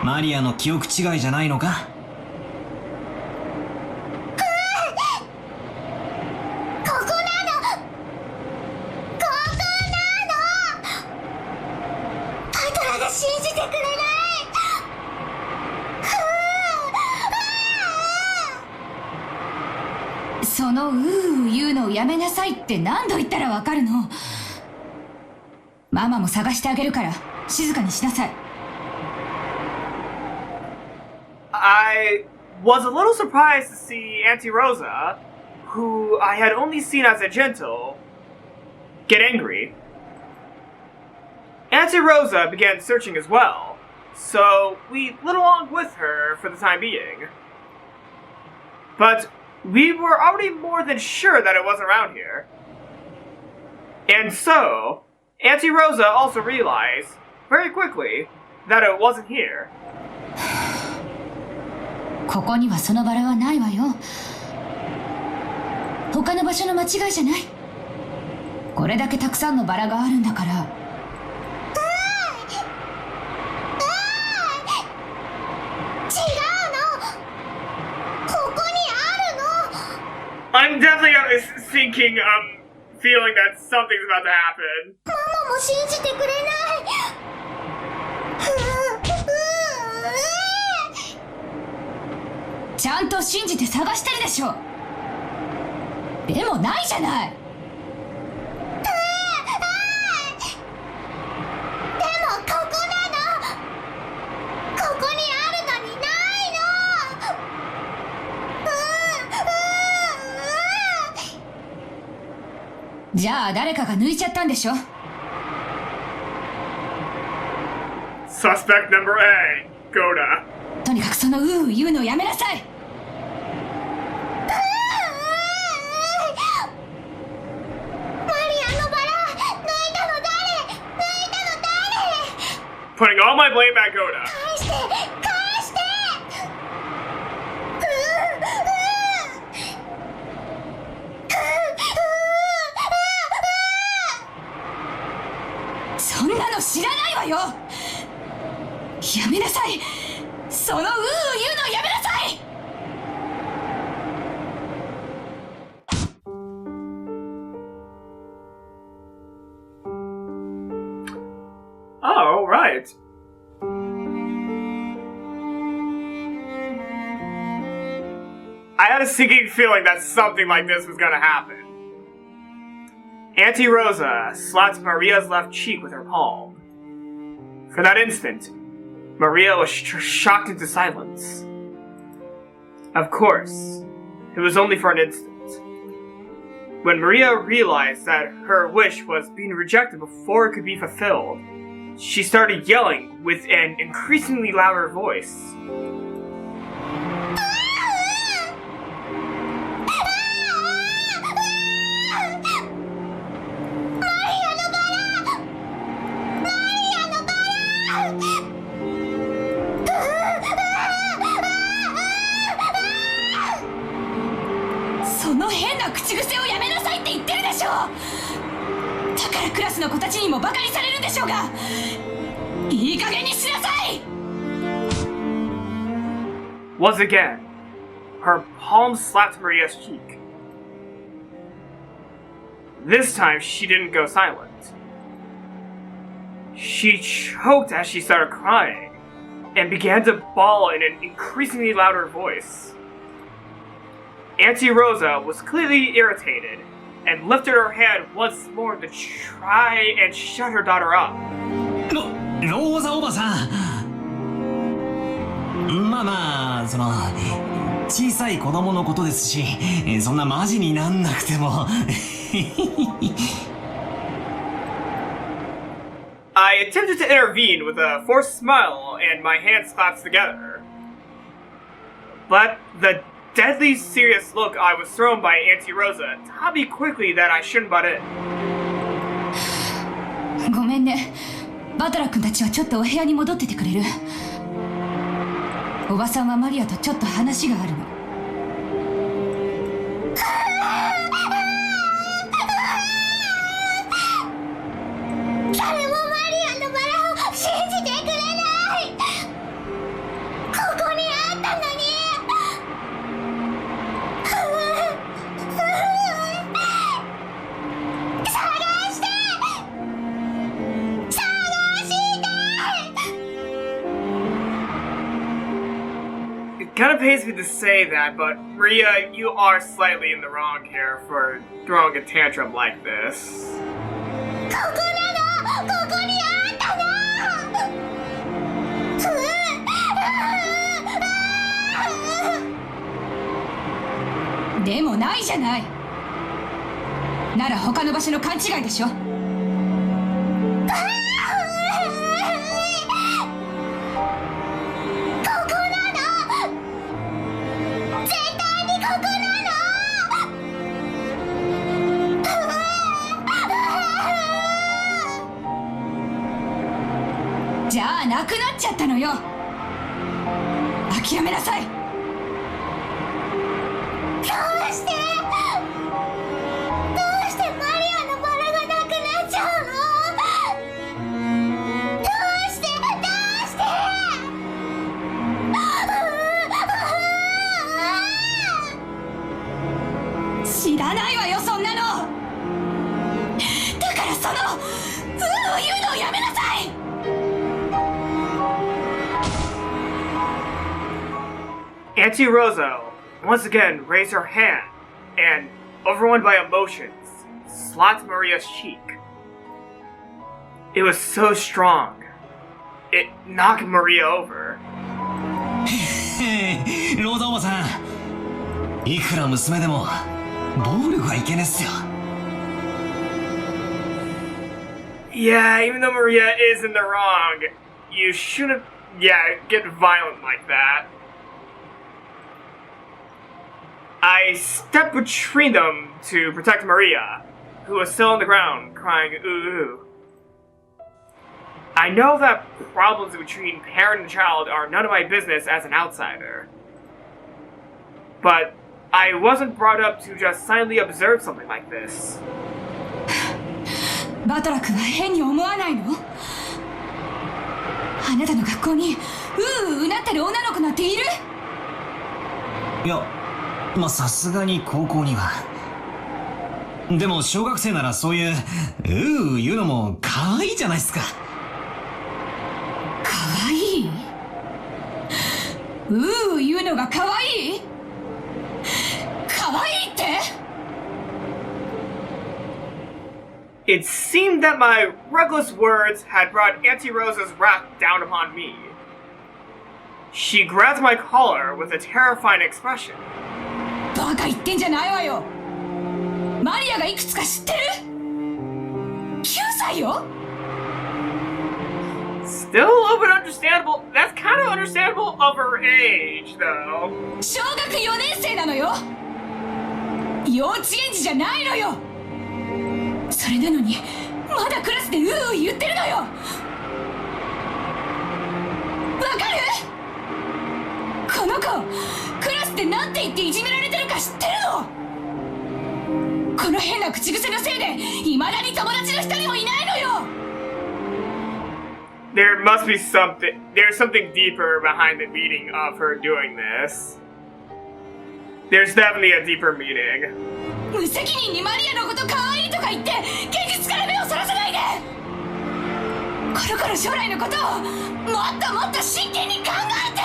マリアの記憶違いじゃないのか？の言うのをやめなさいって何度言ったらわかるの。ママも探してあげるから静かにしなさい。I was a little surprised to see Auntie Rosa, who I had only seen as a gentle, get angry. Auntie Rosa began searching as well, so we went along with her for the time being. But we were already more than sure that it wasn't around here. And so, Auntie Rosa also realized, very quickly, that it wasn't here. ここにはそのバラはないわよ。他の場所の間違いじゃない。これだけたくさんのバラがあるんだから。I'm definitely thinking, feeling that something's about to happen. ママも信じてくれない。ちゃんと信じて探してるでしょ。でもないじゃない。でもここなの。ここにあるのにないの。じゃあ誰かが抜いちゃったんでしょ。 Suspect number A, Goda. とにかくその言うのをやめなさい。Putting all my blame at Goda. 返してそんなの知らないわよ。やめなさい。その言うのをやめなさい。Oh, right. I had a sinking feeling that something like this was gonna happen. Auntie Rosa slapped Maria's left cheek with her palm. For that instant, Maria was shocked into silence. Of course, it was only for an instant. When Maria realized that her wish was being rejected before it could be fulfilled, she started yelling with an increasingly louder voice. Once again, her palm slapped Maria's cheek. This time, she didn't go silent. She choked as she started crying, and began to bawl in an increasingly louder voice. Auntie Rosa was clearly irritated, and lifted her hand once more to try and shut her daughter up. ローザおばさん。まあまあ、小さい子供のことですし、そんなマジになんなくても。I attempted to intervene with a forced smile and my hands clasped together. But the deadly serious look I was thrown by Auntie Rosa taught me quickly that I shouldn't butt in. ごめんね。バトラ君たちはちょっとお部屋に戻っててくれる？おばさんはマリアとちょっと話があるの。誰もマリアのバラを信じてくれない。ここにあったのに。kind of pains me to say that, but Maria, you are slightly in the wrong here for throwing a tantrum like this. ここなの、ここにあったの。でもないじゃない。なら他の場所の勘違いでしょ。ここなの。絶対にここなの。じゃあなくなっちゃったのよ。諦めなさい。どうしてマリアのバラがなくなっちゃうの。どうして知らないわよ、そんなの。だからそのを言うのをやめなさい。Auntie Rosa once again raised her hand and, overwhelmed by emotions, slapped Maria's cheek. It was so strong. It knocked Maria over. ローザおばさん、いくら娘でも暴力はいけねっすよ。 Yeah, even though Maria is in the wrong, you shouldn't, get violent like that. I stepped between them to protect Maria, who was still on the ground, crying ooh ooh. I know that problems between parent and child are none of my business as an outsider. But I wasn't brought up to just silently observe something like this. バトラ君は変に思わないの？あなたの学校にうなってる女の子なんている？いや、まあさすがに高校には。でも小学生ならそういう言うのも可愛いじゃないっすか。可愛い？言うのが可愛い？可愛いって？ It seemed that my reckless words had brought Auntie Rosa's wrath down upon me. She grabbed my collar with a terrifying expression. バカ言ってんじゃないわよ。マリアがいくつか知ってる？9歳よ。 Still a little bit understandable. That's kind of understandable of her age, though. 小学4年生なのよ。幼稚園児じゃないのよ。それなのにまだクラスで言ってるのよ。わかる？この子クラスでなんて言っていじめられてるか知ってるの？この変な口癖のせいで未だに友達の一人もいないのよ。 There must be something. There's something deeper behind the meaning of her doing this. There's definitely a deeper meaning. 無責任にマリアのこと可愛いとか言って現実から目をそらさないで。この子の将来のことをもっともっと真剣に考えて。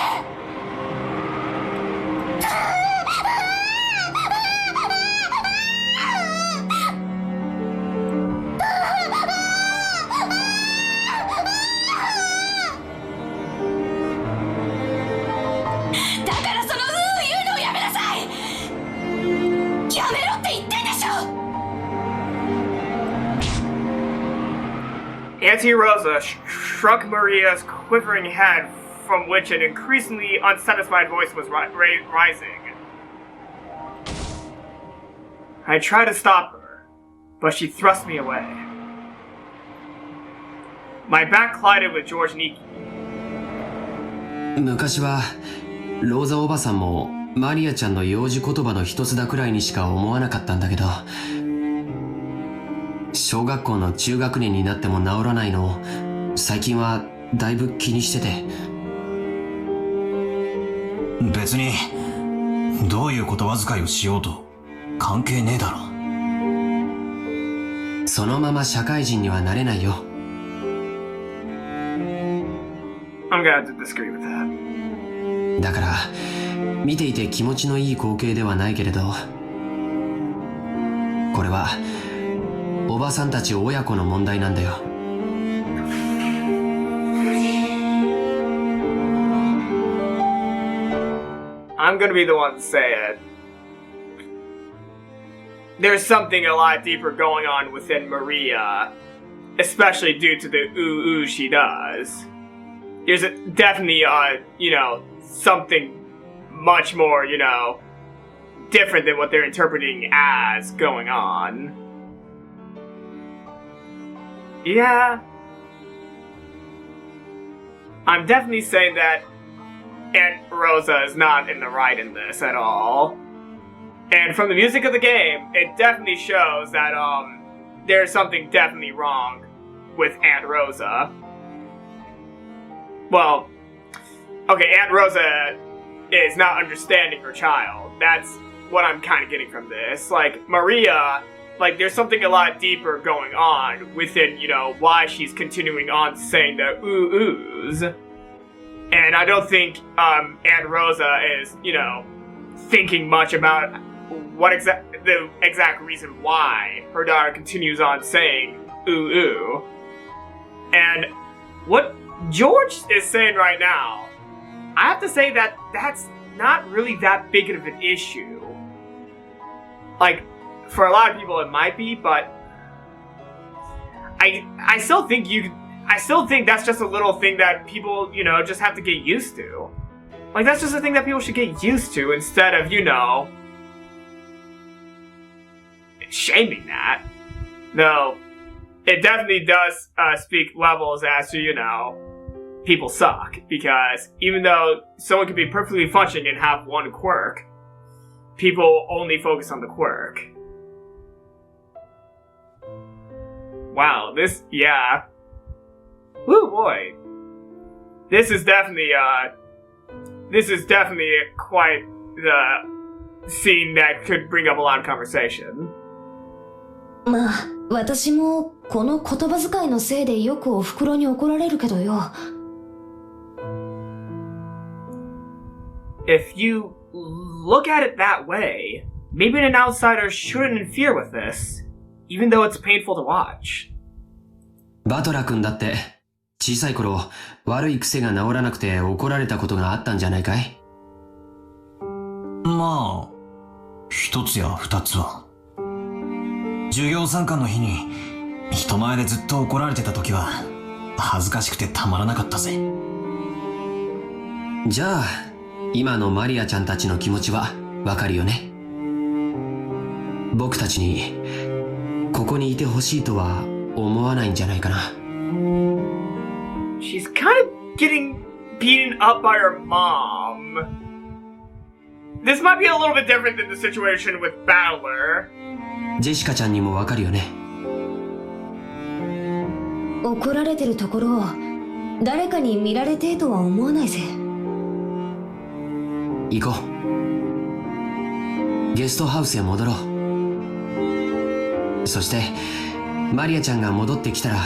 だからその言うのをやめなさい。やめろって言ってんでしょ。 Auntie Rosa struck Maria's quivering head, from which an increasingly unsatisfied voice was rising. I tried to stop her, but she thrust me away. My back collided with George Niki. 昔はローザおばさんもマリアちゃんの幼児言葉の一つだくらいにしか思わなかったんだけど、小学校の中学年になっても治らないのを最近はだいぶ気にしてて。別にどういう言葉遣いをしようと関係ねえだろ。そのまま社会人にはなれないよ。I'm gonna have to disagree with that. だから見ていて気持ちのいい光景ではないけれど、これはおばさんたち親子の問題なんだよ。I'm gonna be the one to say it. There's something a lot deeper going on within Maria, especially due to the ooh she does. There's definitely, something much more, different than what they're interpreting as going on. Yeah. I'm definitely saying that Aunt Rosa is not in the right in this at all. And from the music of the game, it definitely shows that, there's something definitely wrong with Aunt Rosa. Well, okay, Aunt Rosa is not understanding her child. That's what I'm kind of getting from this. Like, Maria, there's something a lot deeper going on within, why she's continuing on saying the ooh-oohs. And I don't think, Aunt Rosa is, thinking much about the exact reason why her daughter continues on saying ooh-ooh. And what George is saying right now, I have to say that that's not really that big of an issue. For a lot of people it might be, but I still think that's just a little thing that people, just have to get used to. That's just a thing that people should get used to instead of, shaming that. No, it definitely does speak levels as to, people suck. Because even though someone could be perfectly functioning and have one quirk, people only focus on the quirk. Wow, yeah. Woo boy. This is definitely quite the scene that could bring up a lot of conversation. まあ、私もこの言葉遣いのせいでよくお袋に怒られるけどよ。If you look at it that way, maybe an outsider shouldn't interfere with this, even though it's painful to watch. バトラ君だって小さい頃悪い癖が治らなくて怒られたことがあったんじゃないかい？まあ、一つや二つは。授業参観の日に人前でずっと怒られてた時は恥ずかしくてたまらなかったぜ。じゃあ今のマリアちゃんたちの気持ちはわかるよね。僕たちにここにいてほしいとは思わないんじゃないかな。She's kind of getting beaten up by her mom. This might be a little bit different than the situation with Battler. ジェシカちゃんにもわかるよね。怒られてるところを誰かに見られてえとは思わないぜ。行こう。ゲストハウスへ戻ろう。そしてマリアちゃんが戻ってきたら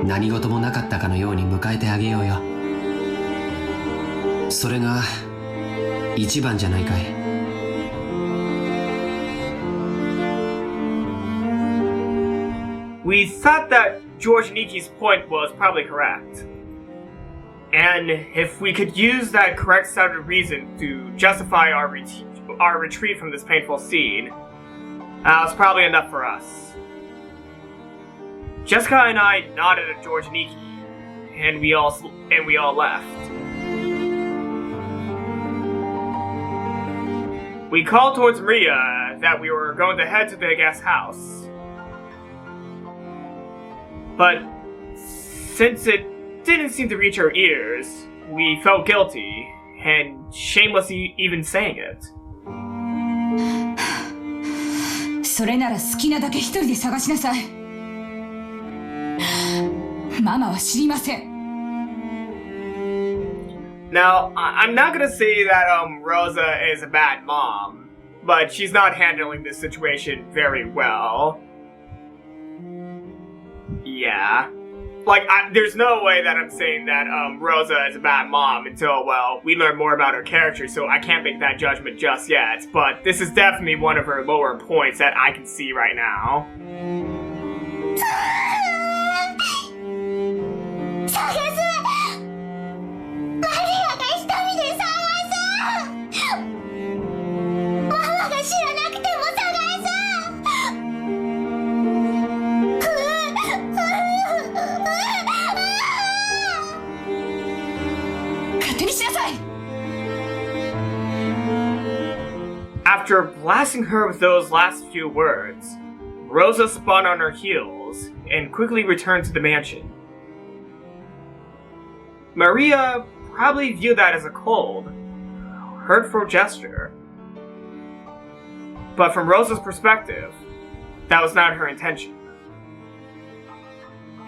何事もなかったかのように迎えてあげようよ。それが一番じゃないかい。We thought that George Niki's point was probably correct. And if we could use that correct sounded reason to justify our retreat from this painful scene, that was probably enough for us. Jessica and I nodded at George Niki, and we all left. We called towards Maria that we were going to head to the guest house. But since it didn't seem to reach her ears, we felt guilty and shameless even saying it. それなら好きなだけ一人で探しなさい。ママは知りません。Now, I'm not gonna say that Rosa is a bad mom, but she's not handling this situation very well. Yeah. there's no way that I'm saying that Rosa is a bad mom until, well, we learn more about her character, so I can't make that judgment just yet. But this is definitely one of her lower points that I can see right now. 探すマリアが一人で探すママが知らなくても探す勝手にしなさい After blasting her with those last few words, Rosa spun on her heels and quickly returned to the mansion. Maria probably viewed that as a cold, hurtful gesture. But from Rosa's perspective, that was not her intention.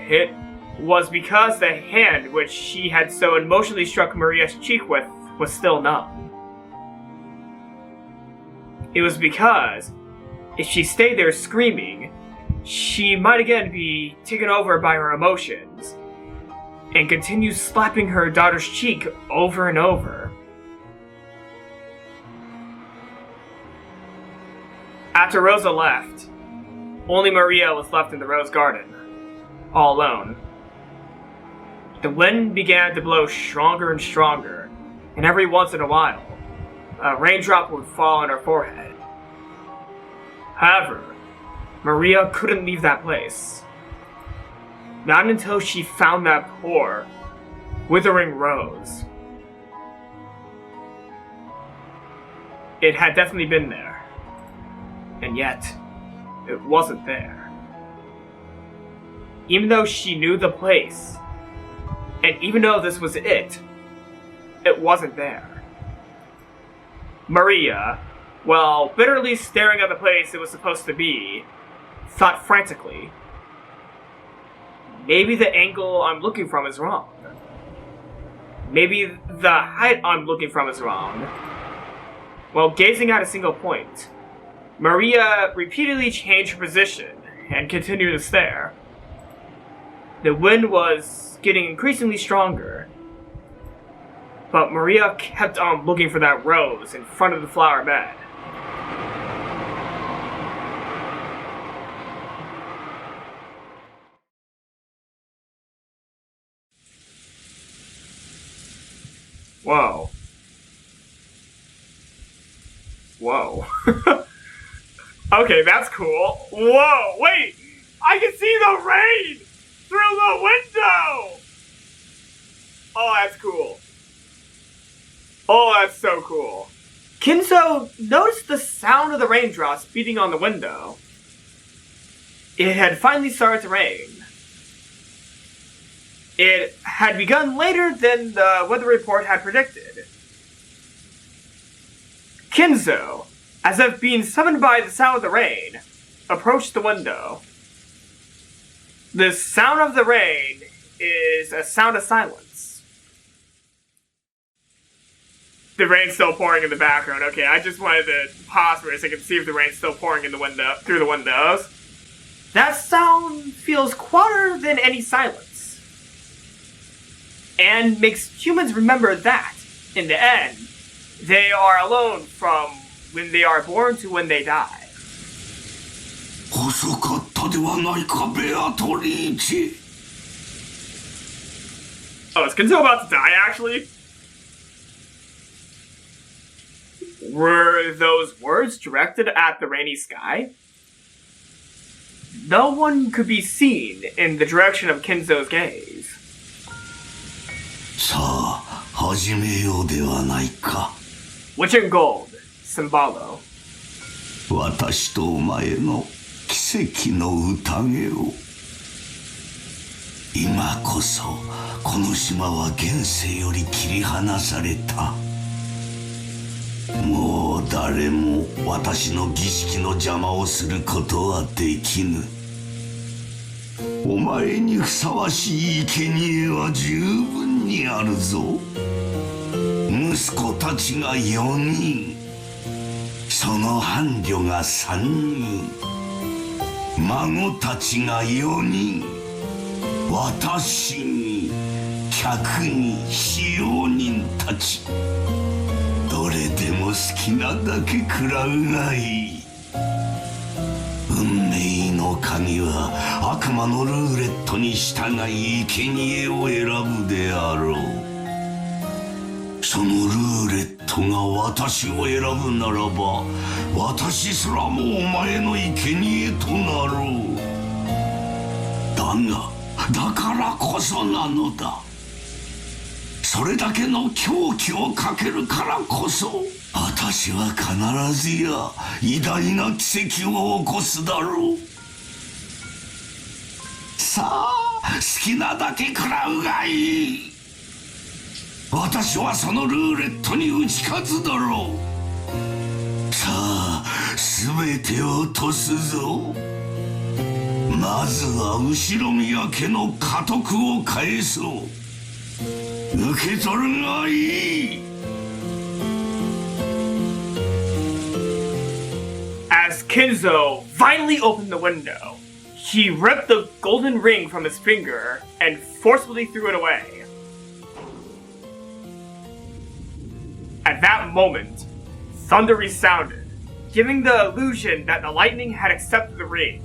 It was because the hand which she had so emotionally struck Maria's cheek with was still numb. It was because, if she stayed there screaming, she might again be taken over by her emotions and continue slapping her daughter's cheek over and over. After Rosa left, only Maria was left in the rose garden, all alone. The wind began to blow stronger and stronger, and every once in a while, a raindrop would fall on her forehead. However, Maria couldn't leave that place. Not until she found that poor, withering rose. It had definitely been there. And yet, it wasn't there. Even though she knew the place, and even though this was it wasn't there. Maria, while bitterly staring at the place it was supposed to be, thought frantically, maybe the angle I'm looking from is wrong. Maybe the height I'm looking from is wrong. While gazing at a single point, Maria repeatedly changed her position and continued to stare. The wind was getting increasingly stronger, but Maria kept on looking for that rose in front of the flower bed. Whoa. Whoa. Okay, that's cool. Whoa, wait! I can see the rain through the window! Oh, that's cool. Oh, that's so cool. Kinzo noticed the sound of the raindrops beating on the window. It had finally started to rain. It had begun later than the weather report had predicted. Kinzo, as if being summoned by the sound of the rain, approached the window. The sound of the rain is a sound of silence. The rain's still pouring in the background. Okay, I just wanted to pause for a second to see if the rain's still pouring in the window through the windows. That sound feels quieter than any silence. And makes humans remember that, in the end, they are alone from when they are born to when they die. 遅かったではないか、ベアトリーチ。 Oh, is Kinzo about to die, actually? Were those words directed at the rainy sky? No one could be seen in the direction of Kinzo's gaze. さあ、始めようではないか。 Witch in Gold, Symbolo. 私とお前の奇跡の宴を。今こそこの島は現世より切り離された。もう誰も私の儀式の邪魔をすることはできぬ。お前にふさわしい生贄は十分にあるぞ。息子たちが4人、その伴侶が3人、孫たちが4人、私に客に使用人たち、どれでも好きなだけ食らうがいい。運命の鍵は悪魔のルーレットに従い生贄を選ぶであろう。そのルーレットが私を選ぶならば、私すらもお前の生贄となろう。だからこそなのだ。それだけの狂気をかけるからこそ、私は必ずや偉大な奇跡を起こすだろう。さあ、好きなだけ食らうがいい。私はそのルーレットに打ち勝つだろう。さあ、全てを落とすぞ。まずは後ろ宮家の家督を返そう。受け取るがいい。As Kinzo violently opened the window, he ripped the golden ring from his finger and forcefully threw it away. At that moment, thunder resounded, giving the illusion that the lightning had accepted the ring.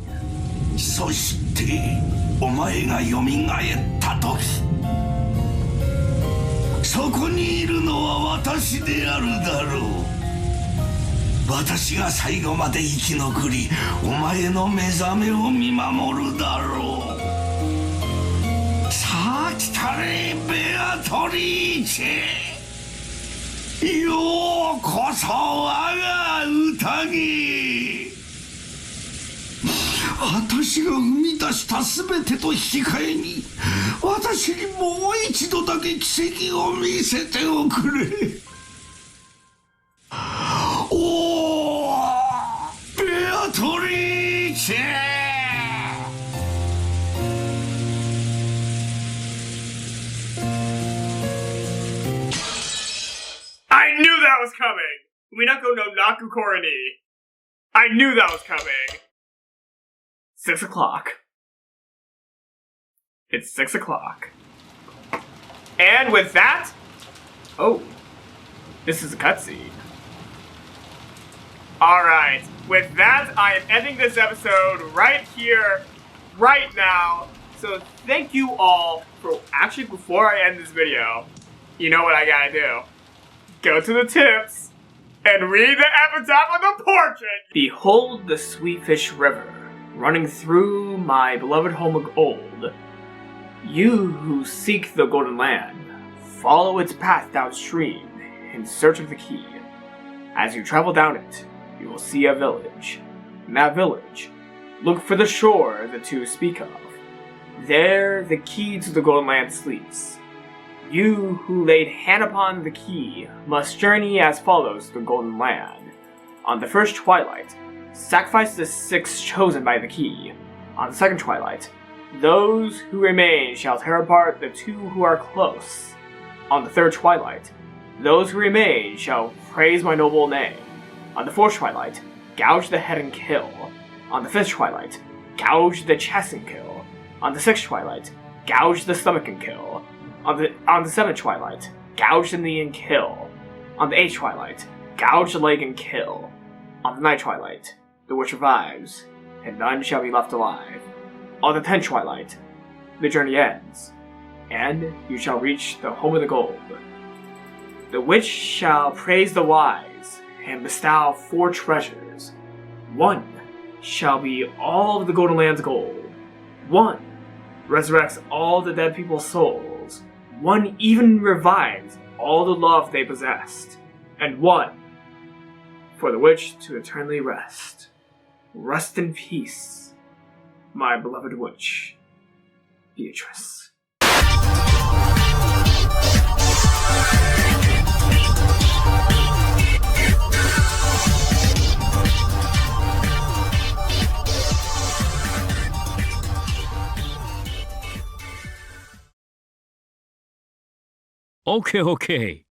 そしてお前がよみがえった時、そこにいるのは私であるだろう。私が最後まで生き残り、お前の目覚めを見守るだろう。さあ来たれ、ベアトリーチェ。ようこそ我が宴。私が生み出した全てと引き換えに、私にもう一度だけ奇跡を見せておくれ。おー、ベアトリーチェ。I knew that was coming! Umineko no Naku Koroni. I knew that was coming. 6 o'clock. It's 6 o'clock. And with that... Oh. This is a cutscene. Alright. With that, I am ending this episode right here, right now. So thank you all for... Actually, before I end this video, you know what I gotta do. Go to the tips and read the epitaph on the portrait. Behold the sweet fish river, running through my beloved home of old. You who seek the golden land, follow its path downstream in search of the key. As you travel down it, you will see a village. In that village, look for the shore the two speak of. There the key to the golden land sleeps. You who laid hand upon the key must journey as follows to the golden land. On the first twilight, sacrifice the 6 chosen by the key. On the second twilight, those who remain shall tear apart the 2 who are close. On the third twilight, those who remain shall praise my noble name. On the fourth twilight, gouge the head and kill. On the fifth twilight, gouge the chest and kill. On the sixth twilight, gouge the stomach and kill. On the seventh twilight, gouge the knee and kill. On the eighth twilight, gouge the leg and kill. On the ninth twilight, the witch revives, and none shall be left alive. On the 10th twilight, the journey ends, and you shall reach the home of the gold. The witch shall praise the wise, and bestow 4 treasures. 1 shall be all of the golden land's gold. 1 resurrects all the dead people's souls. 1 even revives all the love they possessed. And 1 for the witch to eternally rest. Rest in peace, my beloved witch, Beatrice. Okay.